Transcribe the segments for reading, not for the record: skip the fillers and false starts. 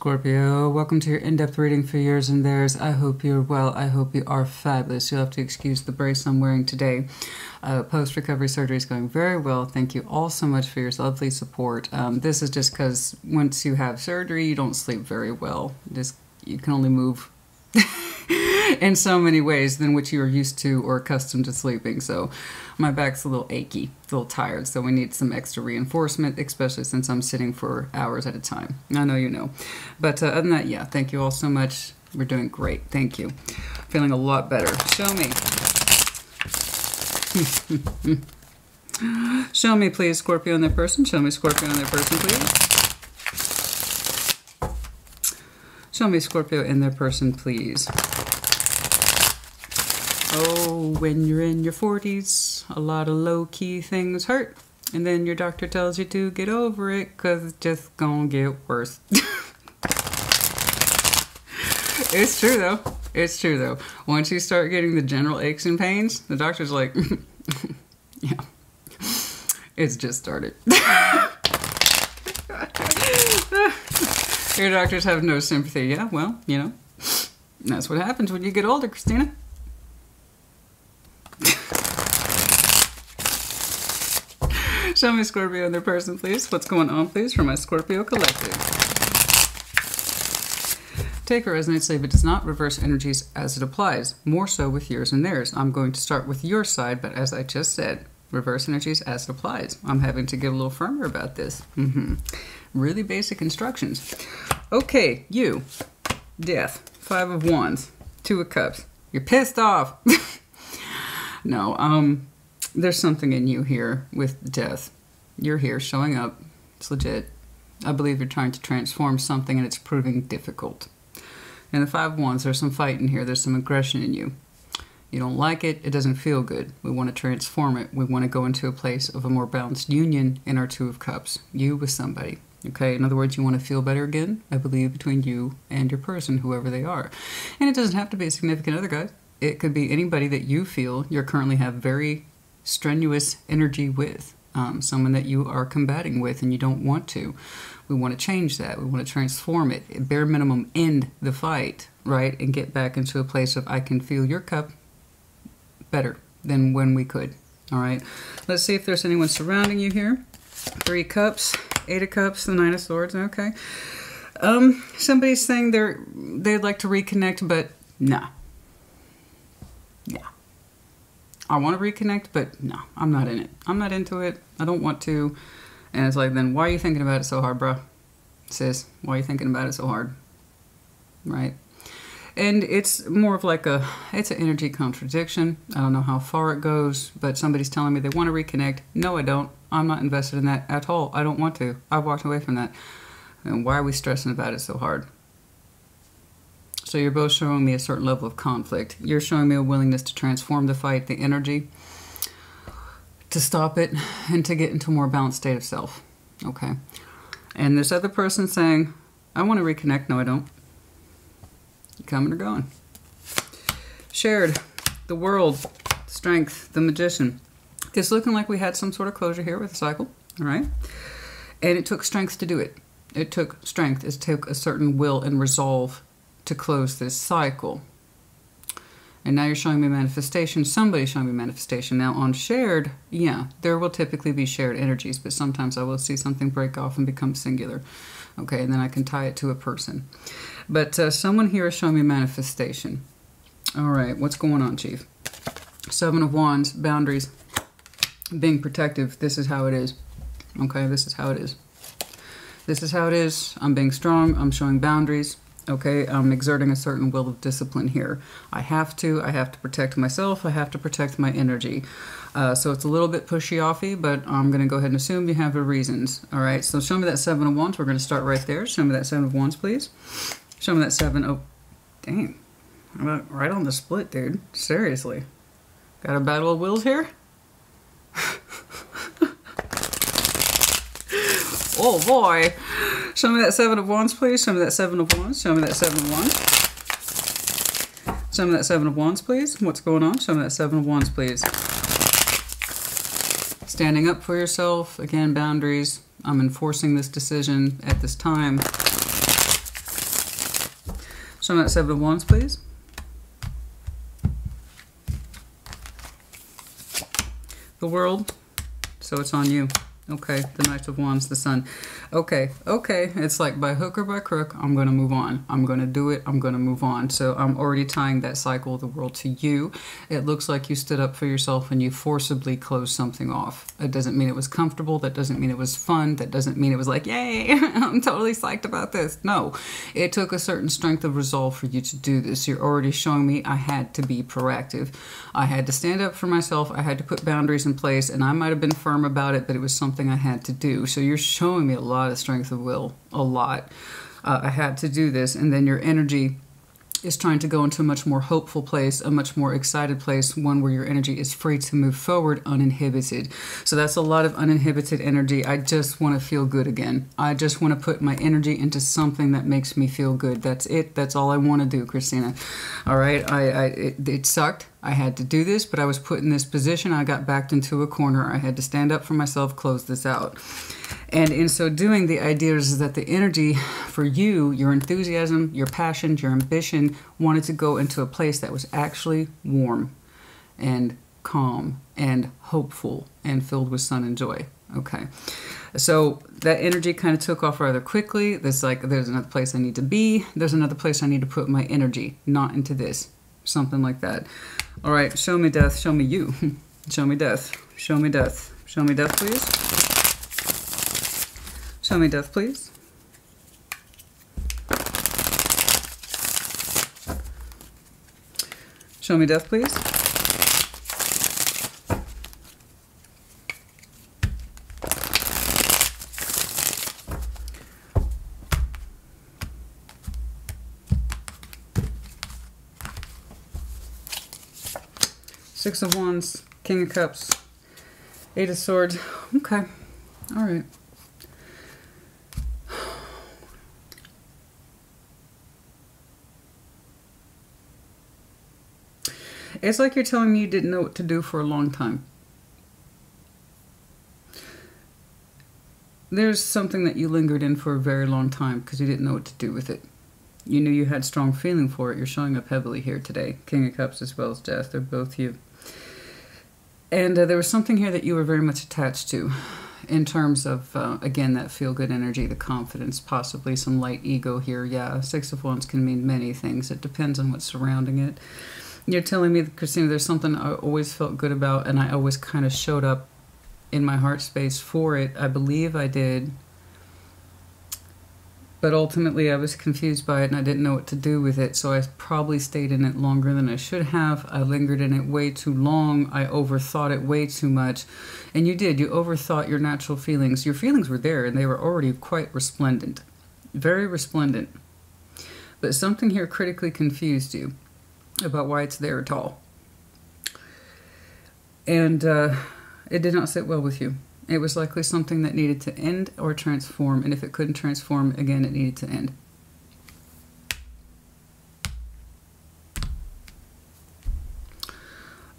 Scorpio, welcome to your in-depth reading for yours and theirs. I hope you're well. I hope you are fabulous. You'll have to excuse the brace I'm wearing today. Post-recovery surgery is going very well. Thank you all so much for your lovely support. This is just because once you have surgery, you don't sleep very well. You can only move in so many ways than which you are used to or accustomed to sleeping. So my back's a little achy, a little tired, so we need some extra reinforcement, especially since I'm sitting for hours at a time. I know you know. But other than that, yeah, thank you all so much. We're doing great. Thank you. Feeling a lot better. Show me. Show me, please, Scorpio and their person. Show me Scorpio and their person, please. Show me Scorpio and their person, please. Oh, when you're in your 40s, a lot of low-key things hurt. And then your doctor tells you to get over it because it's just gonna get worse. It's true, though. It's true, though. Once you start getting the general aches and pains, the doctor's like, yeah, it's just started. Your doctors have no sympathy. Yeah, well, you know, that's what happens when you get older, Christina. Show me Scorpio and their person, please. What's going on, please, for my Scorpio collective? Take or resonates, leave it does not. Reverse energies as it applies. More so with yours and theirs. I'm going to start with your side, but as I just said, reverse energies as it applies. I'm having to get a little firmer about this. Really basic instructions. Okay, you. Death. 5 of Wands. 2 of Cups. You're pissed off. No, there's something in you here with death. You're here showing up. It's legit. I believe you're trying to transform something and it's proving difficult. And the 5 of Wands, there's some fight in here. There's some aggression in you. You don't like it. It doesn't feel good. We want to transform it. We want to go into a place of a more balanced union in our 2 of Cups. You with somebody. Okay, in other words, you want to feel better again, I believe, between you and your person, whoever they are. And it doesn't have to be a significant other, guys. It could be anybody that you feel you currently have very strenuous energy with. Someone that you are combating with and you don't want to. We want to change that. We want to transform it. At bare minimum, end the fight, right? And get back into a place of I can feel your cup better than when we could. All right. Let's see if there's anyone surrounding you here. 3 cups, 8 of Cups, the 9 of Swords. Okay. Somebody's saying they'd like to reconnect, but nah. Yeah. I want to reconnect, but no, I'm not in it. I'm not into it. I don't want to. And it's like, then why are you thinking about it so hard, bro? Sis, why are you thinking about it so hard? Right? And it's more of like it's an energy contradiction. I don't know how far it goes, but somebody's telling me they want to reconnect. No, I don't. I'm not invested in that at all. I don't want to. I've walked away from that. And why are we stressing about it so hard? So you're both showing me a certain level of conflict. You're showing me a willingness to transform the fight, the energy, to stop it, and to get into a more balanced state of self. Okay. And this other person saying, I want to reconnect. No, I don't. You coming or going? Shared. The World. Strength. The Magician. It's looking like we had some sort of closure here with the cycle. All right. And it took strength to do it. It took strength. It took a certain will and resolve to close this cycle. And now you're showing me manifestation. Somebody's showing me manifestation. Now on shared, yeah, there will typically be shared energies, but sometimes I will see something break off and become singular. Okay, and then I can tie it to a person. But someone here is showing me manifestation. All right, what's going on, Chief? 7 of Wands, boundaries, being protective. This is how it is. Okay, this is how it is. This is how it is. I'm being strong. I'm showing boundaries. Okay, I'm exerting a certain will of discipline here. I have to protect myself. I have to protect my energy. So it's a little bit pushy-offy, but I'm going to go ahead and assume you have your reasons. All right, so show me that 7 of Wands. We're going to start right there. Show me that 7 of Wands, please. Show me that 7 of... Dang. Right on the split, dude. Seriously. Got a battle of wills here? Oh, boy. Show me that 7 of Wands, please. Show me that 7 of Wands. Show me that 7 of Wands. Show me that 7 of Wands, please. What's going on? Show me that 7 of Wands, please. Standing up for yourself. Again, boundaries. I'm enforcing this decision at this time. Show me that Seven of Wands, please. The World. So it's on you. Okay, the Knight of Wands, the Sun. Okay, it's like by hook or by crook, I'm going to move on. I'm going to do it. I'm going to move on. So I'm already tying that cycle of the world to you. It looks like you stood up for yourself and you forcibly closed something off. It doesn't mean it was comfortable. That doesn't mean it was fun. That doesn't mean it was like, yay, I'm totally psyched about this. No, it took a certain strength of resolve for you to do this. You're already showing me I had to be proactive. I had to stand up for myself. I had to put boundaries in place, and I might have been firm about it, but it was something I had to do. So you're showing me a lot of strength of will, a lot. I had to do this, and then your energy is trying to go into a much more hopeful place, a much more excited place, one where your energy is free to move forward uninhibited. So that's a lot of uninhibited energy. I just want to feel good again. I just want to put my energy into something that makes me feel good. That's it. That's all I want to do, Christina. All right. It sucked. I had to do this, but I was put in this position. I got backed into a corner. I had to stand up for myself, close this out. And in so doing, the idea is that the energy for you, your enthusiasm, your passion, your ambition, wanted to go into a place that was actually warm and calm and hopeful and filled with sun and joy. Okay. So that energy kind of took off rather quickly. There's another place I need to be. There's another place I need to put my energy, not into this. Something like that. All right. Show me death. Show me you. Show me death. Show me death. Show me death, please. Show me death, please. Show me death, please. Six of Wands, King of Cups, Eight of Swords. Okay. All right. It's like you're telling me you didn't know what to do for a long time. There's something that you lingered in for a very long time because you didn't know what to do with it. You knew you had strong feeling for it. You're showing up heavily here today. King of Cups as well as Death. They're both you. And there was something here that you were very much attached to in terms of, again, that feel-good energy, the confidence, possibly some light ego here. Yeah, Six of Wands can mean many things. It depends on what's surrounding it. You're telling me, Christina, there's something I always felt good about, and I always kind of showed up in my heart space for it. I believe I did. But ultimately, I was confused by it, and I didn't know what to do with it, so I probably stayed in it longer than I should have. I lingered in it way too long. I overthought it way too much. And you did. You overthought your natural feelings. Your feelings were there, and they were already quite resplendent. Very resplendent. But something here critically confused you about why it's there at all. And it did not sit well with you. It was likely something that needed to end or transform, and if it couldn't transform, again, it needed to end.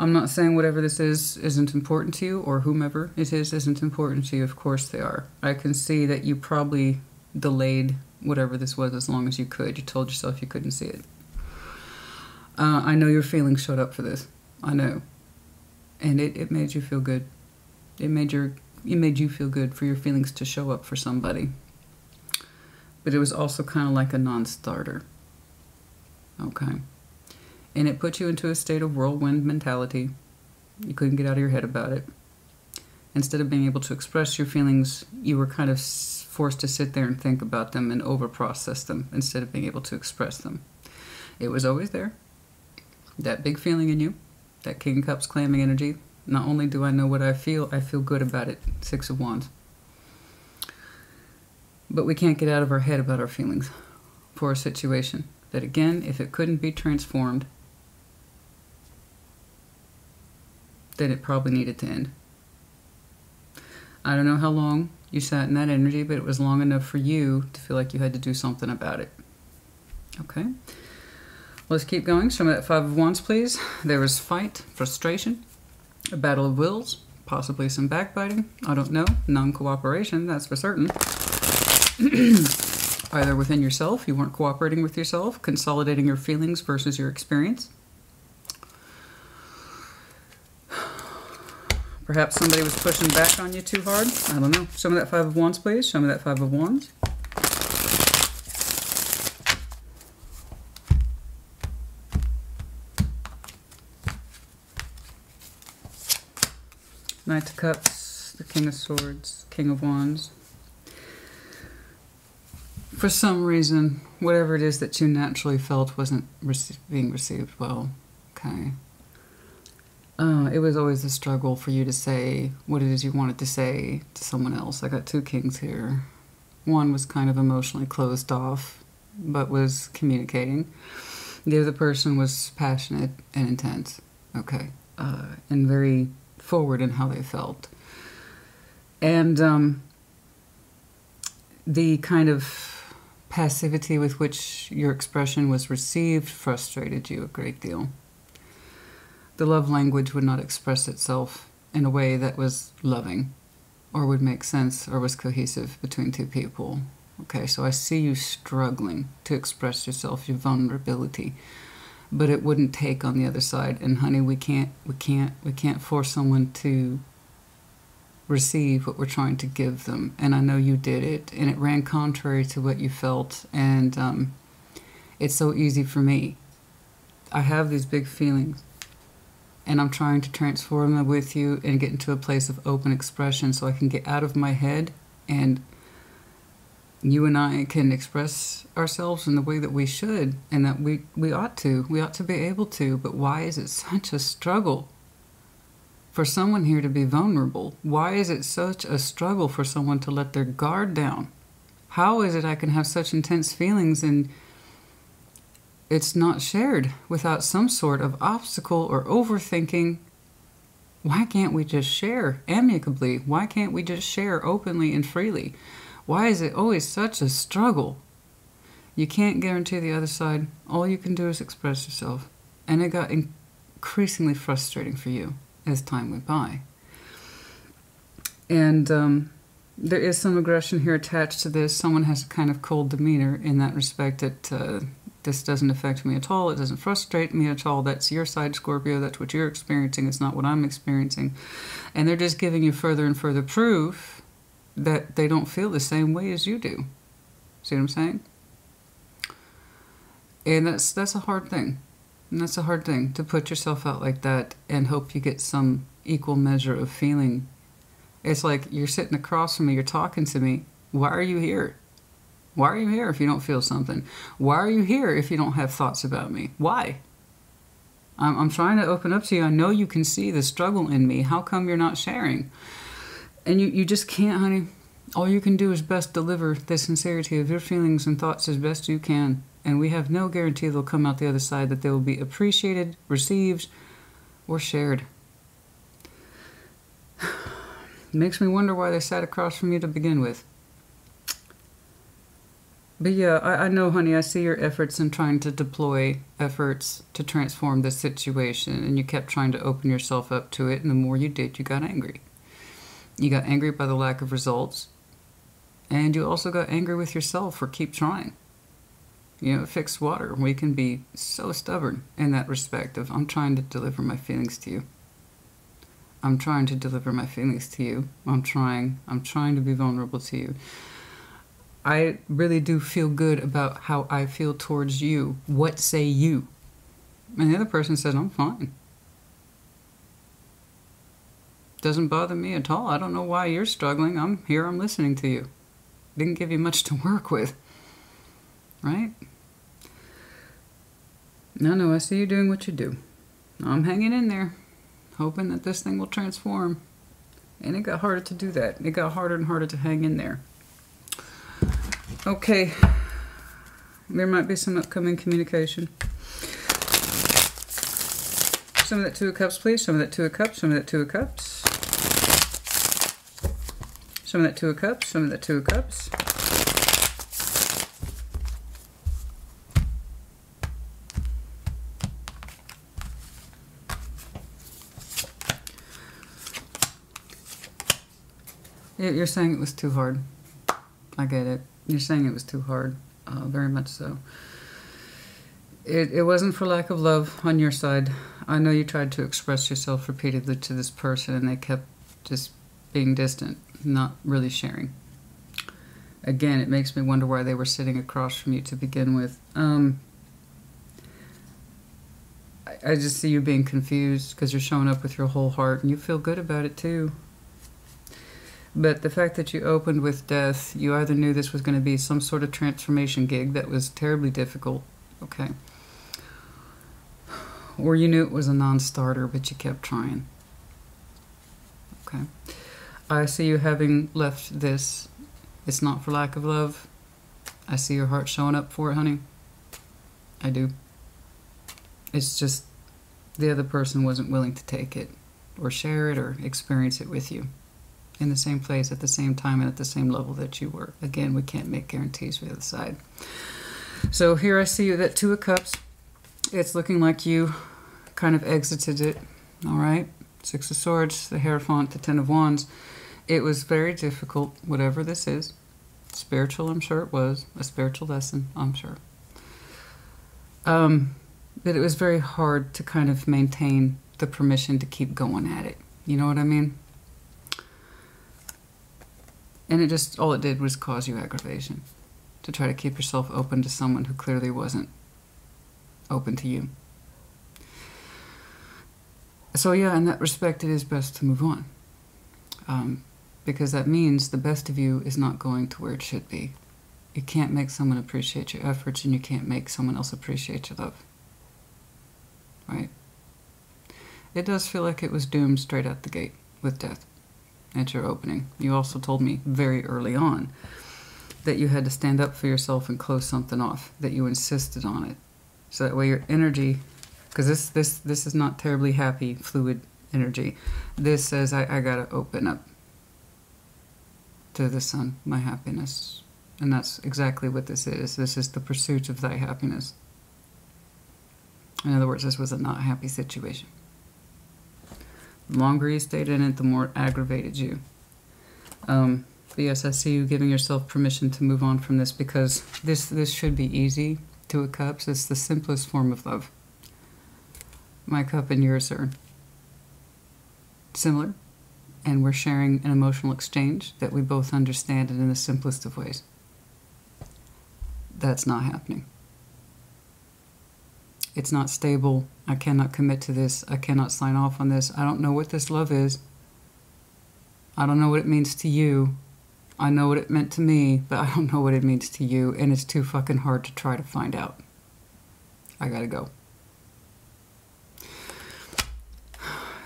I'm not saying whatever this is isn't important to you, or whomever it is isn't important to you. Of course they are. I can see that you probably delayed whatever this was as long as you could. You told yourself you couldn't see it. I know your feelings showed up for this. I know. And it made you feel good. It made you feel good for your feelings to show up for somebody. But it was also kind of like a non-starter. Okay. And it put you into a state of whirlwind mentality. You couldn't get out of your head about it. Instead of being able to express your feelings, you were kind of forced to sit there and think about them and over-process them instead of being able to express them. It was always there. That big feeling in you, that King of Cups claiming energy. Not only do I know what I feel good about it. Six of Wands. But we can't get out of our head about our feelings for a situation that, again, if it couldn't be transformed, then it probably needed to end. I don't know how long you sat in that energy, but it was long enough for you to feel like you had to do something about it. Okay? Let's keep going. Show me that Five of Wands, please. There was fight, frustration, a battle of wills, possibly some backbiting. I don't know. Non-cooperation, that's for certain. Either within yourself, you weren't cooperating with yourself, consolidating your feelings versus your experience. Perhaps somebody was pushing back on you too hard. I don't know. Show me that Five of Wands, please. Show me that Five of Wands. Knight of Cups, the King of Swords, King of Wands. For some reason, whatever it is that you naturally felt wasn't being received well. Okay. It was always a struggle for you to say what it is you wanted to say to someone else. I got two kings here. One was kind of emotionally closed off, but was communicating. The other person was passionate and intense. Okay. And very forward in how they felt. And the kind of passivity with which your expression was received frustrated you a great deal. The love language would not express itself in a way that was loving or would make sense or was cohesive between two people. Okay, so I see you struggling to express yourself, your vulnerability, but it wouldn't take on the other side. And honey, we can't force someone to receive what we're trying to give them. And I know you did it, and it ran contrary to what you felt. And it's so easy for me. I have these big feelings, and I'm trying to transform them with you and get into a place of open expression so I can get out of my head and you and I can express ourselves in the way that we should and that we ought to. We ought to be able to, but why is it such a struggle for someone here to be vulnerable? Why is it such a struggle for someone to let their guard down? How is it I can have such intense feelings and it's not shared without some sort of obstacle or overthinking? Why can't we just share amicably? Why can't we just share openly and freely? Why is it always such a struggle? You can't guarantee the other side. All you can do is express yourself. And it got increasingly frustrating for you as time went by. And there is some aggression here attached to this. Someone has a kind of cold demeanor in that respect that this doesn't affect me at all. It doesn't frustrate me at all. That's your side, Scorpio. That's what you're experiencing. It's not what I'm experiencing. And they're just giving you further and further proof that they don't feel the same way as you do. See what I'm saying? And that's a hard thing. And that's a hard thing, to put yourself out like that and hope you get some equal measure of feeling. It's like you're sitting across from me, you're talking to me. Why are you here? Why are you here if you don't feel something? Why are you here if you don't have thoughts about me? Why? I'm trying to open up to you. I know you can see the struggle in me. How come you're not sharing? And you just can't, honey. All you can do is best deliver the sincerity of your feelings and thoughts as best you can. And we have no guarantee they'll come out the other side, that they will be appreciated, received, or shared. It makes me wonder why they sat across from you to begin with. But yeah, I know, honey, I see your efforts in trying to deploy efforts to transform this situation. And you kept trying to open yourself up to it. And the more you did, you got angry. You got angry by the lack of results. And you also got angry with yourself for keep trying. You know, fixed water. We can be so stubborn in that respect of, I'm trying to deliver my feelings to you. I'm trying to deliver my feelings to you. I'm trying to be vulnerable to you. I really do feel good about how I feel towards you. What say you? And the other person says, I'm fine. Doesn't bother me at all. I don't know why you're struggling. I'm here, I'm listening to you. Didn't give you much to work with. Right? No, I see you doing what you do. I'm hanging in there, hoping that this thing will transform. And it got harder to do that. It got harder and harder to hang in there. Okay. There might be some upcoming communication. Show me that Two of Cups, please. Show me that Two of Cups. Show me that Two of Cups. Show me that Two of Cups. Show me that Two of Cups. You're saying it was too hard. I get it. You're saying it was too hard. Very much so. It wasn't for lack of love on your side. I know you tried to express yourself repeatedly to this person and they kept just being distant, not really sharing. Again, it makes me wonder why they were sitting across from you to begin with. I just see you being confused because you're showing up with your whole heart and you feel good about it too. But the fact that you opened with death, you either knew this was going to be some sort of transformation gig that was terribly difficult, okay? Or you knew it was a non-starter, but you kept trying. Okay. I see you having left this. It's not for lack of love. I see your heart showing up for it, honey. I do. It's just the other person wasn't willing to take it or share it or experience it with you in the same place at the same time and at the same level that you were. Again, we can't make guarantees for the other side. So here I see you, that Two of Cups. It's looking like you kind of exited it, all right? Six of Swords, the Hierophant, the Ten of Wands. It was very difficult, whatever this is. Spiritual, I'm sure it was. A spiritual lesson, I'm sure. But it was very hard to kind of maintain the permission to keep going at it. You know what I mean? And it just, all it did was cause you aggravation. To try to keep yourself open to someone who clearly wasn't open to you. So yeah, in that respect, it is best to move on. Because that means the best of you is not going to where it should be. You can't make someone appreciate your efforts, and you can't make someone else appreciate your love. Right? It does feel like it was doomed straight out the gate with death at your opening. You also told me very early on that you had to stand up for yourself and close something off, that you insisted on it. So that way your energy, because this is not terribly happy, fluid energy. This says, I gotta open up to the sun, my happiness. And that's exactly what this is. This is the pursuit of thy happiness. In other words, this was a not happy situation. The longer you stayed in it, the more it aggravated you. But yes, I see you giving yourself permission to move on from this, because this should be easy. Two of Cups, it's the simplest form of love. My cup and yours are similar, and we're sharing an emotional exchange that we both understand in the simplest of ways. That's not happening. It's not stable. I cannot commit to this. I cannot sign off on this. I don't know what this love is. I don't know what it means to you. I know what it meant to me, but I don't know what it means to you, and it's too fucking hard to try to find out. I gotta go.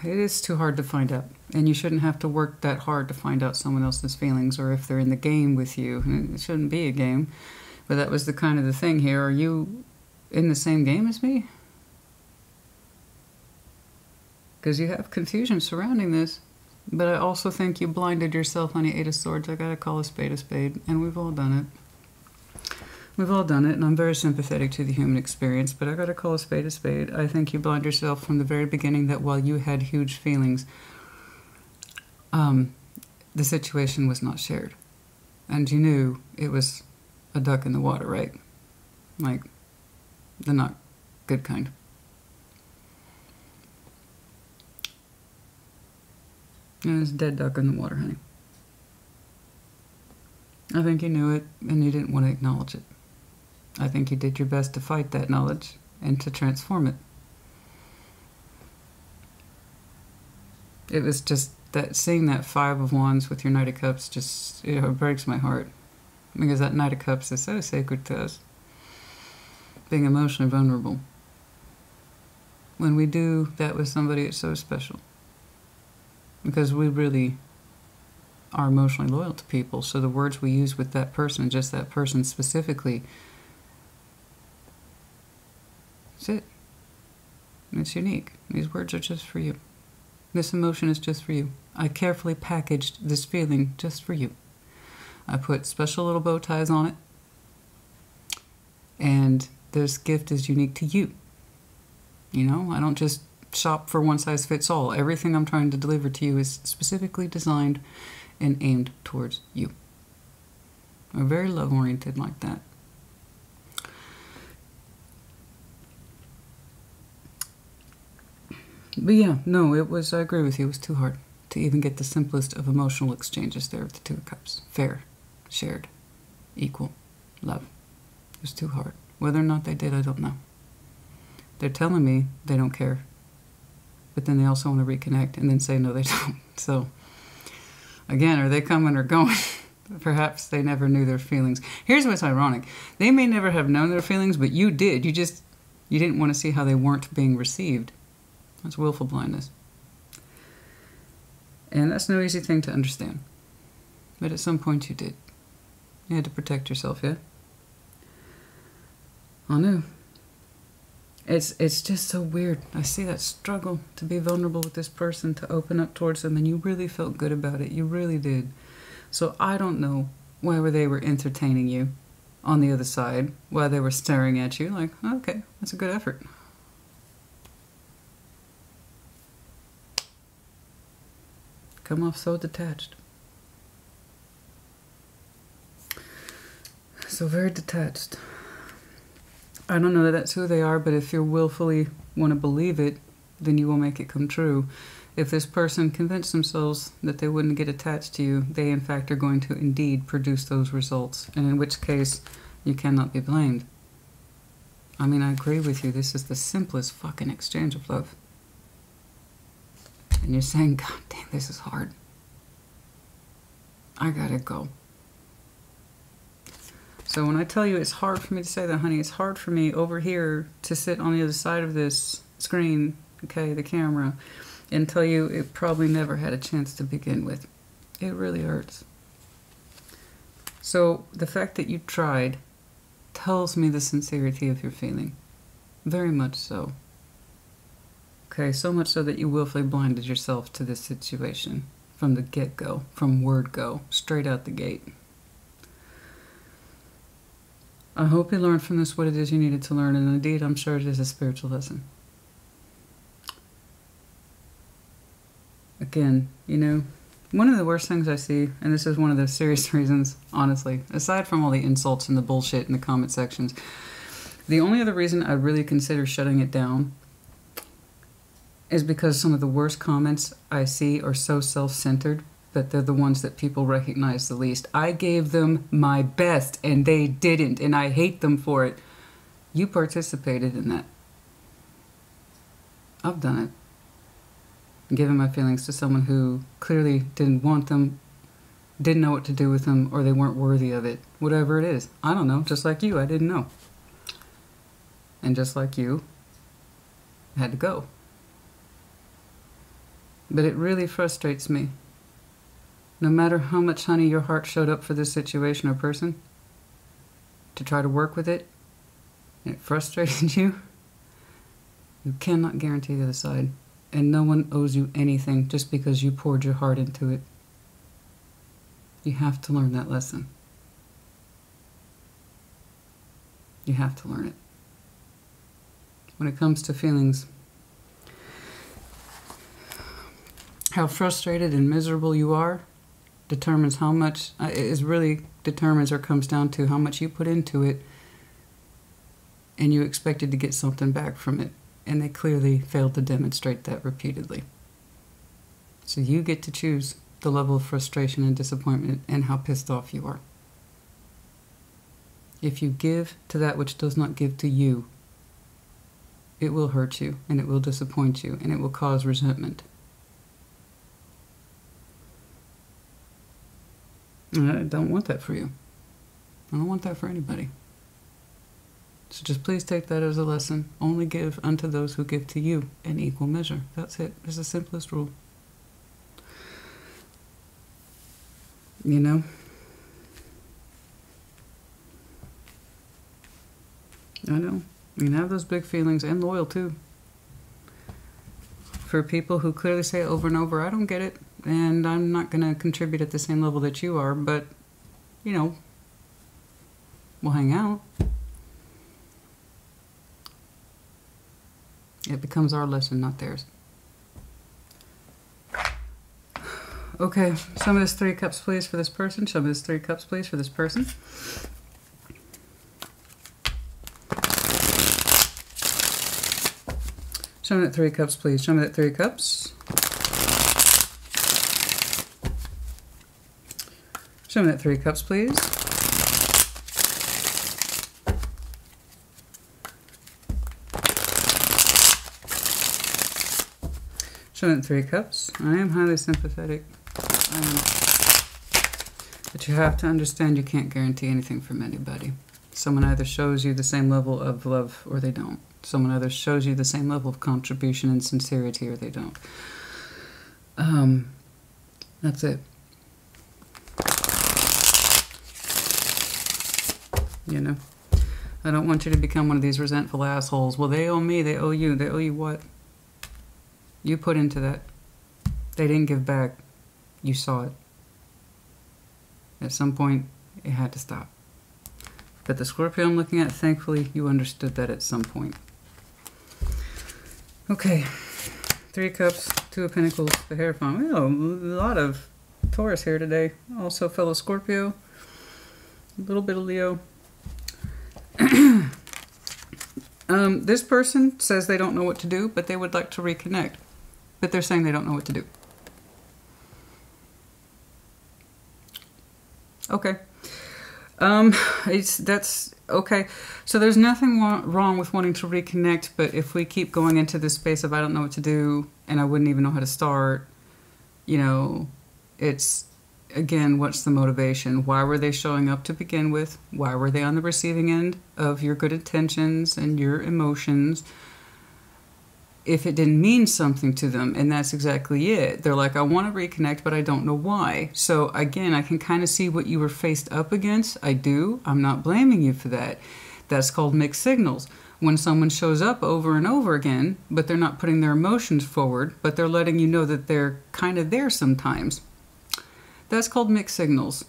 It is too hard to find out, and you shouldn't have to work that hard to find out someone else's feelings, or if they're in the game with you. It shouldn't be a game, but that was the kind of the thing here. Are you in the same game as me? Because you have confusion surrounding this. But I also think you blinded yourself on the Eight of Swords. I gotta call a spade, and we've all done it. We've all done it, and I'm very sympathetic to the human experience, but I gotta call a spade. I think you blind yourself from the very beginning that while you had huge feelings, the situation was not shared. And you knew it was a duck in the water, right? Like, the not good kind. And it's a dead duck in the water, honey. I think you knew it, and you didn't want to acknowledge it. I think you did your best to fight that knowledge and to transform it. It was just that seeing that Five of Wands with your Knight of Cups just, it breaks my heart. Because that Knight of Cups is so sacred to us. Being emotionally vulnerable. When we do that with somebody, it's so special. Because we really are emotionally loyal to people. So the words we use with that person, just that person specifically, that's it. It's unique. These words are just for you. This emotion is just for you. I carefully packaged this feeling just for you. I put special little bow ties on it. And this gift is unique to you. You know, I don't just shop for one size fits all. Everything I'm trying to deliver to you is specifically designed and aimed towards you. are very love-oriented like that. But yeah, no, it was, I agree with you, it was too hard to even get the simplest of emotional exchanges there with the Two of Cups. Fair, shared, equal, love. It was too hard. Whether or not they did, I don't know. They're telling me they don't care, but then they also want to reconnect and then say no, they don't. So, again, are they coming or going? Perhaps they never knew their feelings. Here's what's ironic. They may never have known their feelings, but you did. You didn't want to see how they weren't being received. That's willful blindness. And that's no easy thing to understand. But at some point you did. You had to protect yourself, yeah? I know. It's just so weird. I see that struggle to be vulnerable with this person, to open up towards them, and you really felt good about it. You really did. So I don't know why they were entertaining you on the other side, why they were staring at you like, okay, that's a good effort. Come off so detached. So very detached. I don't know that that's who they are, but if you willfully want to believe it, then you will make it come true. If this person convinced themselves that they wouldn't get attached to you, they in fact are going to indeed produce those results, and in which case you cannot be blamed. I mean, I agree with you. This is the simplest fucking exchange of love. And you're saying, God damn, this is hard. I gotta go. So when I tell you it's hard for me to say that, honey, it's hard for me over here to sit on the other side of this screen, okay, the camera, and tell you it probably never had a chance to begin with. It really hurts. So the fact that you tried tells me the sincerity of your feeling. Very much so. Okay, so much so that you willfully blinded yourself to this situation from the get-go, from word go, straight out the gate. I hope you learned from this what it is you needed to learn, and indeed, I'm sure it is a spiritual lesson. Again, you know, one of the worst things I see, and this is one of the serious reasons, honestly, aside from all the insults and the bullshit in the comment sections, the only other reason I really consider shutting it down is because some of the worst comments I see are so self-centered that they're the ones that people recognize the least. I gave them my best and they didn't, and I hate them for it. You participated in that. I've done it. Given my feelings to someone who clearly didn't want them, didn't know what to do with them, or they weren't worthy of it. Whatever it is. I don't know. Just like you, I didn't know. And just like you, I had to go. But it really frustrates me. No matter how much, honey, your heart showed up for this situation or person, to try to work with it, and it frustrated you, you cannot guarantee the other side. And no one owes you anything just because you poured your heart into it. You have to learn that lesson. You have to learn it. When it comes to feelings, how frustrated and miserable you are determines how much, determines or comes down to how much you put into it and you expected to get something back from it. And they clearly failed to demonstrate that repeatedly. So you get to choose the level of frustration and disappointment and how pissed off you are. If you give to that which does not give to you, it will hurt you and it will disappoint you and it will cause resentment. And I don't want that for you. I don't want that for anybody. So just please take that as a lesson. Only give unto those who give to you in equal measure. That's it. It's the simplest rule. You know? I know. You can have those big feelings and loyal too. For people who clearly say over and over, I don't get it, and I'm not going to contribute at the same level that you are, but, you know, we'll hang out. It becomes our lesson, not theirs. Okay, show me this 3 cups, please, for this person. Show me this 3 cups, please, for this person. Show me that 3 cups, please. Show me that 3 cups. Show me that 3 cups, please. Show me that 3 cups. I am highly sympathetic. But you have to understand you can't guarantee anything from anybody. Someone either shows you the same level of love or they don't. Someone either shows you the same level of contribution and sincerity or they don't. That's it. You know? I don't want you to become one of these resentful assholes. Well, they owe me, they owe you. They owe you what? You put into that. They didn't give back. You saw it. At some point, it had to stop. But the Scorpio I'm looking at, thankfully, you understood that at some point. Okay. 3 cups, 2 of pentacles, the Hierophant. Oh, a lot of Taurus here today. Also fellow Scorpio. A little bit of Leo. This person says they don't know what to do, but they would like to reconnect. But they're saying they don't know what to do. Okay. That's okay. So there's nothing wrong with wanting to reconnect, but if we keep going into this space of I don't know what to do and I wouldn't even know how to start, you know, it's, again, what's the motivation? Why were they showing up to begin with? Why were they on the receiving end of your good intentions and your emotions? If it didn't mean something to them, and that's exactly it. They're like, I want to reconnect, but I don't know why. So again, I can kind of see what you were faced up against. I do. I'm not blaming you for that. That's called mixed signals. When someone shows up over and over again, but they're not putting their emotions forward, but they're letting you know that they're kind of there sometimes. That's called mixed signals.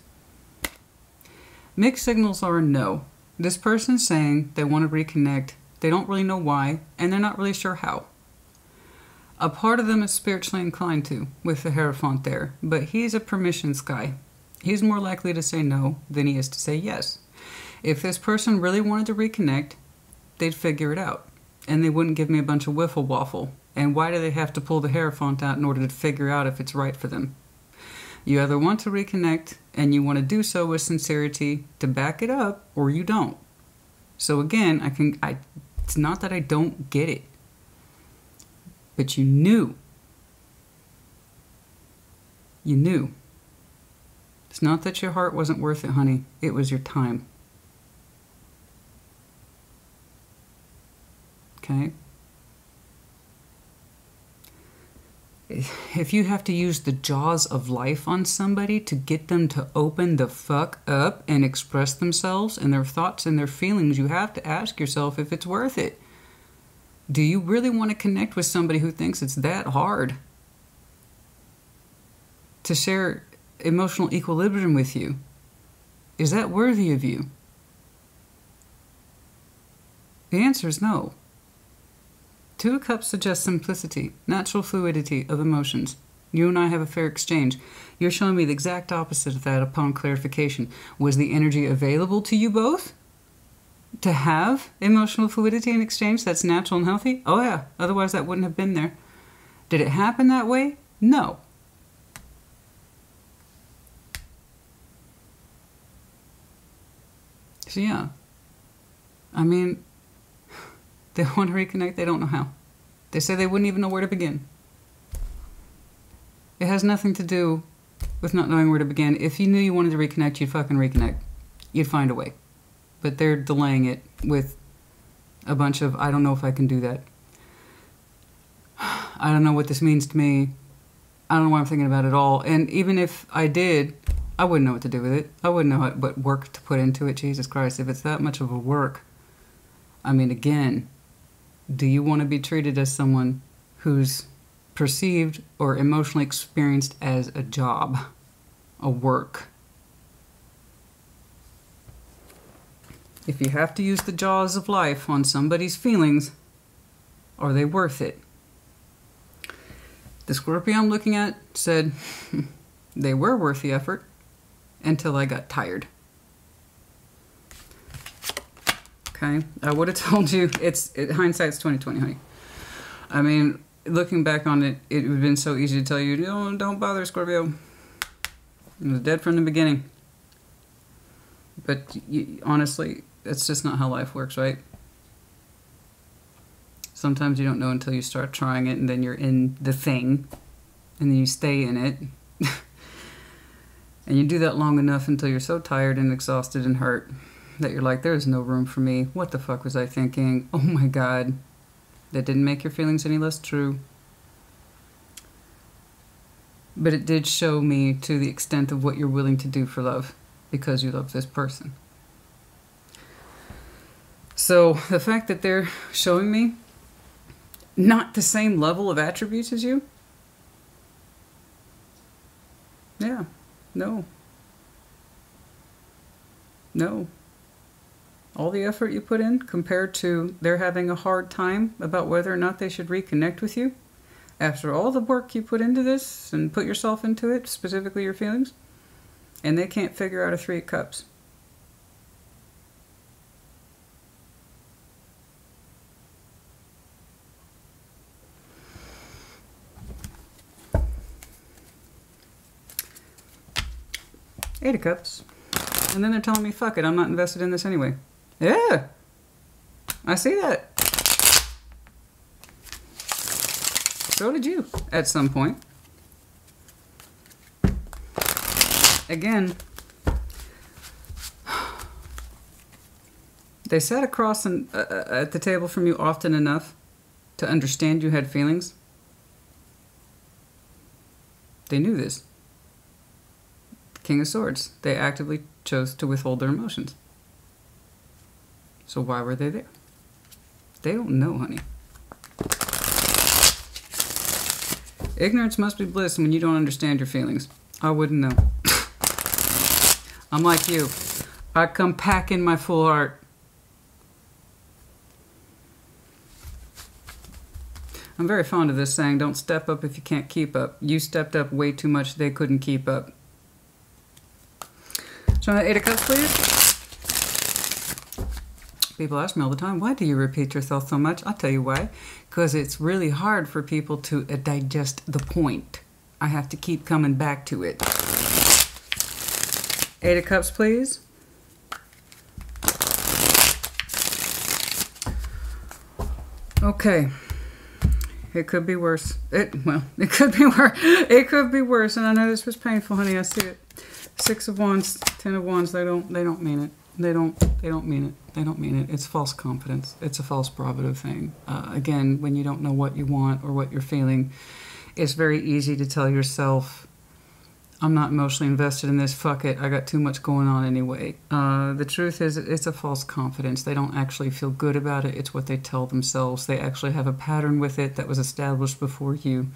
Mixed signals are a no. This person's saying they want to reconnect. They don't really know why, and they're not really sure how. A part of them is spiritually inclined to, with the Hierophant there, but he's a permissions guy. He's more likely to say no than he is to say yes. If this person really wanted to reconnect, they'd figure it out, and they wouldn't give me a bunch of wiffle waffle. And why do they have to pull the Hierophant out in order to figure out if it's right for them? You either want to reconnect, and you want to do so with sincerity to back it up, or you don't. So again, it's not that I don't get it. But you knew. You knew. It's not that your heart wasn't worth it, honey. It was your time. Okay? If you have to use the jaws of life on somebody to get them to open the fuck up and express themselves and their thoughts and their feelings, you have to ask yourself if it's worth it. Do you really want to connect with somebody who thinks it's that hard to share emotional equilibrium with you? Is that worthy of you? The answer is no. 2 of Cups suggests simplicity, natural fluidity of emotions. You and I have a fair exchange. You're showing me the exact opposite of that upon clarification. Was the energy available to you both? To have emotional fluidity in exchange that's natural and healthy? Oh yeah, otherwise that wouldn't have been there. Did it happen that way? No. So yeah, I mean, they want to reconnect, they don't know how. They say they wouldn't even know where to begin. It has nothing to do with not knowing where to begin. If you knew you wanted to reconnect, you'd fucking reconnect. You'd find a way. But they're delaying it with a bunch of, I don't know if I can do that. I don't know what this means to me. I don't know what I'm thinking about at all. And even if I did, I wouldn't know what to do with it. I wouldn't know what work to put into it. Jesus Christ, if it's that much of a work. I mean, again, do you want to be treated as someone who's perceived or emotionally experienced as a job, a work? If you have to use the jaws of life on somebody's feelings, are they worth it? The Scorpio I'm looking at said, They were worth the effort until I got tired. Okay, I would have told you, hindsight's 20/20, honey. I mean, looking back on it, it would have been so easy to tell you, don't bother, Scorpio. It was dead from the beginning. But honestly, that's just not how life works, right? Sometimes you don't know until you start trying it, and then you're in the thing, and then you stay in it. And you do that long enough until you're so tired and exhausted and hurt that you're like, there's no room for me. What the fuck was I thinking? Oh my God. That didn't make your feelings any less true. But it did show me to the extent of what you're willing to do for love because you love this person. So the fact that they're showing me not the same level of attributes as you, yeah, no. All the effort you put in compared to they're having a hard time about whether or not they should reconnect with you. After all the work you put into this and put yourself into it, specifically your feelings, and they can't figure out a 3 of Cups. Eight of Cups. And then they're telling me, fuck it, I'm not invested in this anyway. Yeah, I see that. So did you at some point. Again, they sat across at the table from you often enough to understand you had feelings. They knew this. King of Swords. They actively chose to withhold their emotions. So why were they there? They don't know, honey. Ignorance must be bliss when you don't understand your feelings. I wouldn't know. I'm like you. I come packing my full heart. I'm very fond of this saying, don't step up if you can't keep up. You stepped up way too much, they couldn't keep up. So 8 of Cups, please. People ask me all the time, why do you repeat yourself so much? I'll tell you why. Because it's really hard for people to digest the point. I have to keep coming back to it. 8 of Cups, please. Okay. It could be worse. It could be worse. It could be worse. And I know this was painful, honey. I see it. 6 of Wands, 10 of Wands. They don't mean it. They don't mean it. They don't mean it. It's false confidence. It's a false positive thing. Again, when you don't know what you want or what you're feeling, it's very easy to tell yourself, I'm not emotionally invested in this. Fuck it. I got too much going on anyway. The truth is, it's a false confidence. They don't actually feel good about it. It's what they tell themselves. They actually have a pattern with it that was established before you.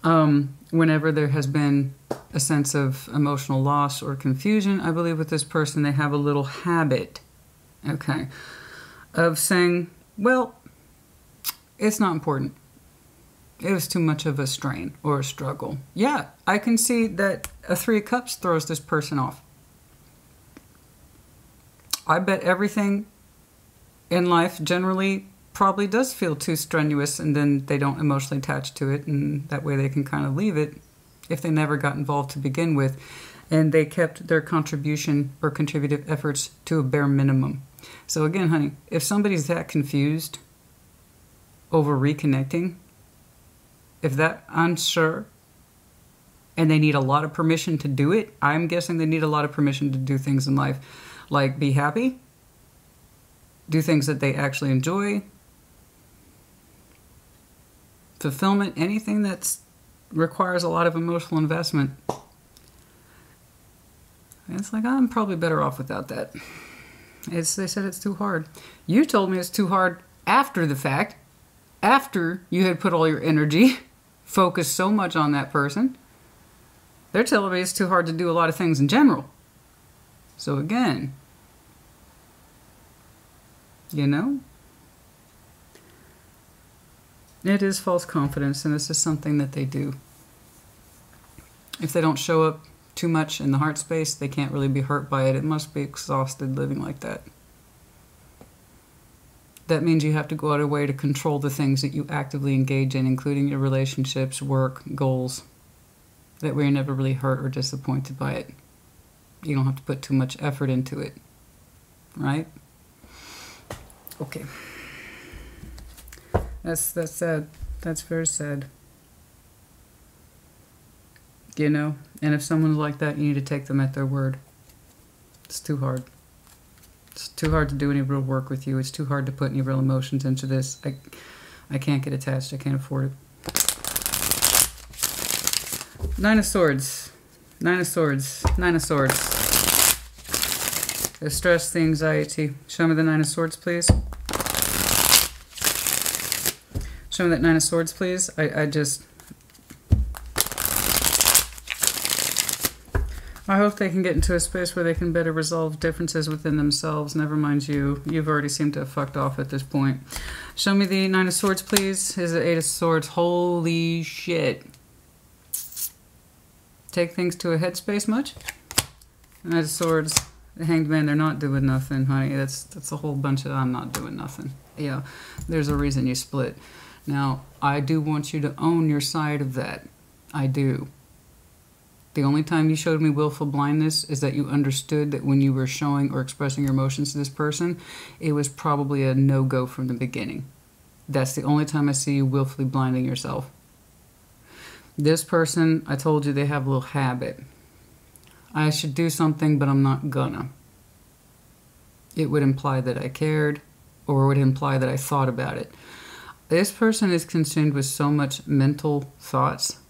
Whenever there has been a sense of emotional loss or confusion, I believe with this person, they have a little habit, okay, of saying, well, it's not important. It was too much of a strain or a struggle. Yeah, I can see that a 3 of Cups throws this person off. I bet everything in life generally probably does feel too strenuous, and then they don't emotionally attach to it, and that way they can kind of leave it if they never got involved to begin with, and they kept their contribution or contributive efforts to a bare minimum. So again, honey, if somebody's that confused over reconnecting, if that unsure, and they need a lot of permission to do it, I'm guessing they need a lot of permission to do things in life, like be happy, do things that they actually enjoy, fulfillment, anything that requires a lot of emotional investment. It's like, I'm probably better off without that. They said it's too hard. You told me it's too hard after the fact, after you had put all your energy, focused so much on that person. They're telling me it's too hard to do a lot of things in general. So again, you know, it is false confidence, and this is something that they do. If they don't show up too much in the heart space, they can't really be hurt by it. It must be exhausted living like that. That means you have to go out of your way to control the things that you actively engage in, including your relationships, work, goals. That way you're never really hurt or disappointed by it. You don't have to put too much effort into it. Right? Okay. That's sad. That's very sad. You know? And if someone's like that, you need to take them at their word. It's too hard. It's too hard to do any real work with you. It's too hard to put any real emotions into this. I can't get attached. I can't afford it. Nine of Swords. Nine of Swords. Nine of Swords. The stress, the anxiety. Show me the Nine of Swords, please. Show me that Nine of Swords, please. I hope they can get into a space where they can better resolve differences within themselves. Never mind you. You've already seemed to have fucked off at this point. Show me the Nine of Swords, please. Is it Eight of Swords? Holy shit. Take things to a headspace much? Nine of Swords. The Hanged Man, they're not doing nothing, honey. That's a whole bunch of I'm not doing nothing. Yeah, there's a reason you split. Now, I do want you to own your side of that. I do. The only time you showed me willful blindness is that you understood that when you were showing or expressing your emotions to this person, it was probably a no-go from the beginning. That's the only time I see you willfully blinding yourself. This person, I told you they have a little habit. I should do something, but I'm not gonna. It would imply that I cared, or it would imply that I thought about it. This person is consumed with so much mental thoughts.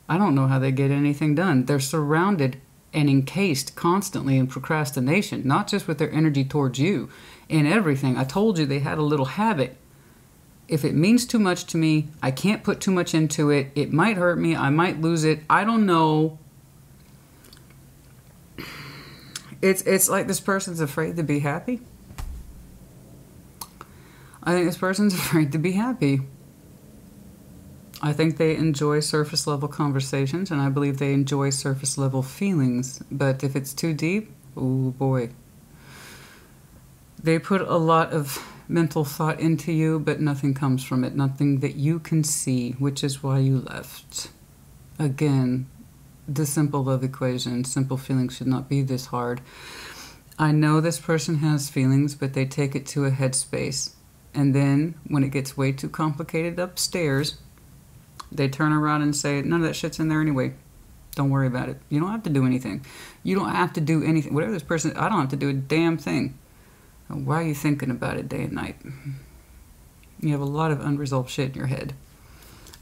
I don't know how they get anything done. They're surrounded and encased constantly in procrastination, not just with their energy towards you, in everything. I told you they had a little habit. If it means too much to me, I can't put too much into it. It might hurt me. I might lose it. I don't know. It's like this person's afraid to be happy. I think this person's afraid to be happy. I think they enjoy surface level conversations, and I believe they enjoy surface level feelings. But if it's too deep, oh boy. They put a lot of mental thought into you, but nothing comes from it. Nothing that you can see, which is why you left. Again, the simple love equation, simple feelings should not be this hard. I know this person has feelings, but they take it to a headspace. And then, when it gets way too complicated upstairs, they turn around and say, none of that shit's in there anyway. Don't worry about it. You don't have to do anything. You don't have to do anything. Whatever this person, I don't have to do a damn thing. Why are you thinking about it day and night? You have a lot of unresolved shit in your head.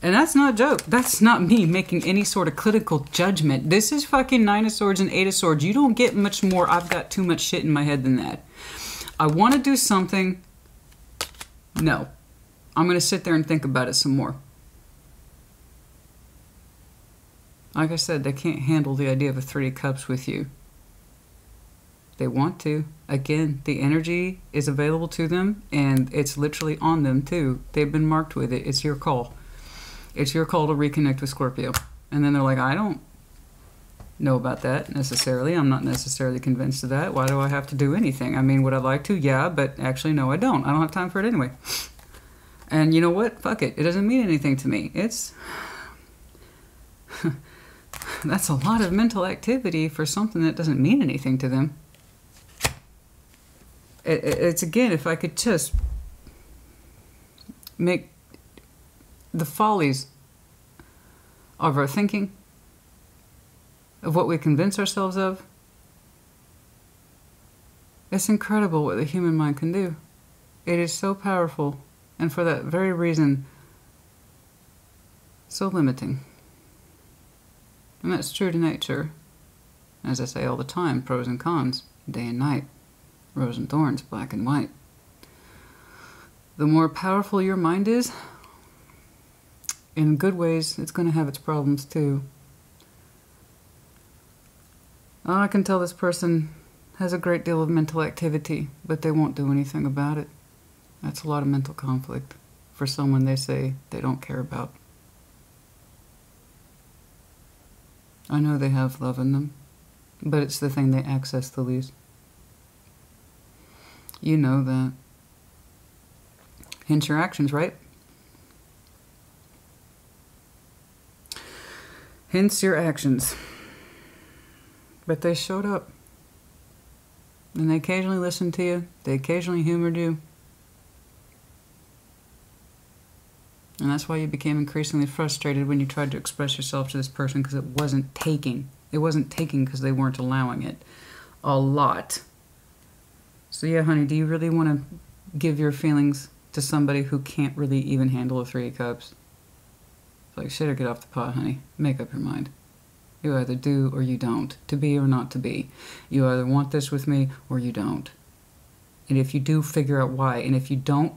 And that's not a joke. That's not me making any sort of clinical judgment. This is fucking Nine of Swords and Eight of Swords. You don't get much more. I've got too much shit in my head than that. I want to do something. No. I'm going to sit there and think about it some more. Like I said, they can't handle the idea of a Three of Cups with you. They want to. Again, the energy is available to them, and it's literally on them, too. They've been marked with it. It's your call. It's your call to reconnect with Scorpio. And then they're like, I don't know about that necessarily. I'm not necessarily convinced of that. Why do I have to do anything? I mean, would I like to? Yeah, but actually, no, I don't. I don't have time for it anyway. And you know what? Fuck it. It doesn't mean anything to me. It's... That's a lot of mental activity for something that doesn't mean anything to them. It's, again, if I could just make the follies of our thinking, of what we convince ourselves of, it's incredible what the human mind can do. It is so powerful, and for that very reason, so limiting. And that's true to nature. As I say all the time, pros and cons, day and night, rose and thorns, black and white. The more powerful your mind is, in good ways, it's going to have its problems too. I can tell this person has a great deal of mental activity, but they won't do anything about it. That's a lot of mental conflict for someone they say they don't care about. I know they have love in them, but it's the thing they access the least. You know that. Hence your actions, right? Hence your actions. But they showed up. And they occasionally listened to you. They occasionally humored you. And that's why you became increasingly frustrated when you tried to express yourself to this person, because it wasn't taking. It wasn't taking because they weren't allowing it. A lot. So yeah, honey, do you really want to give your feelings to somebody who can't really even handle a 3 of Cups? It's like, shit or get off the pot, honey. Make up your mind. You either do or you don't. To be or not to be. You either want this with me or you don't. And if you do, figure out why. And if you don't,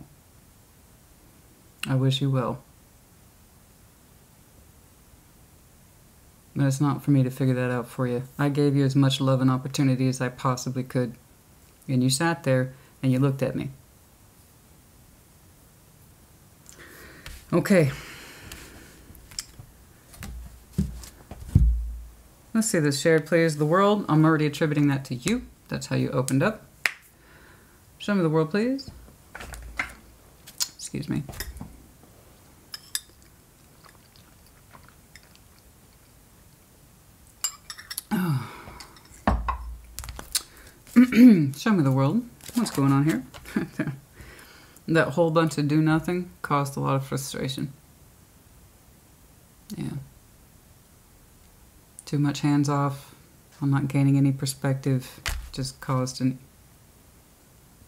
I wish you well. But it's not for me to figure that out for you. I gave you as much love and opportunity as I possibly could. And you sat there and you looked at me. Okay. Let's see this shared, please. The world, I'm already attributing that to you. That's how you opened up. Show me the world, please. Excuse me. Oh. Show me the world. What's going on here? That whole bunch of do nothing caused a lot of frustration. Yeah. Too much hands off. I'm not gaining any perspective. Just caused and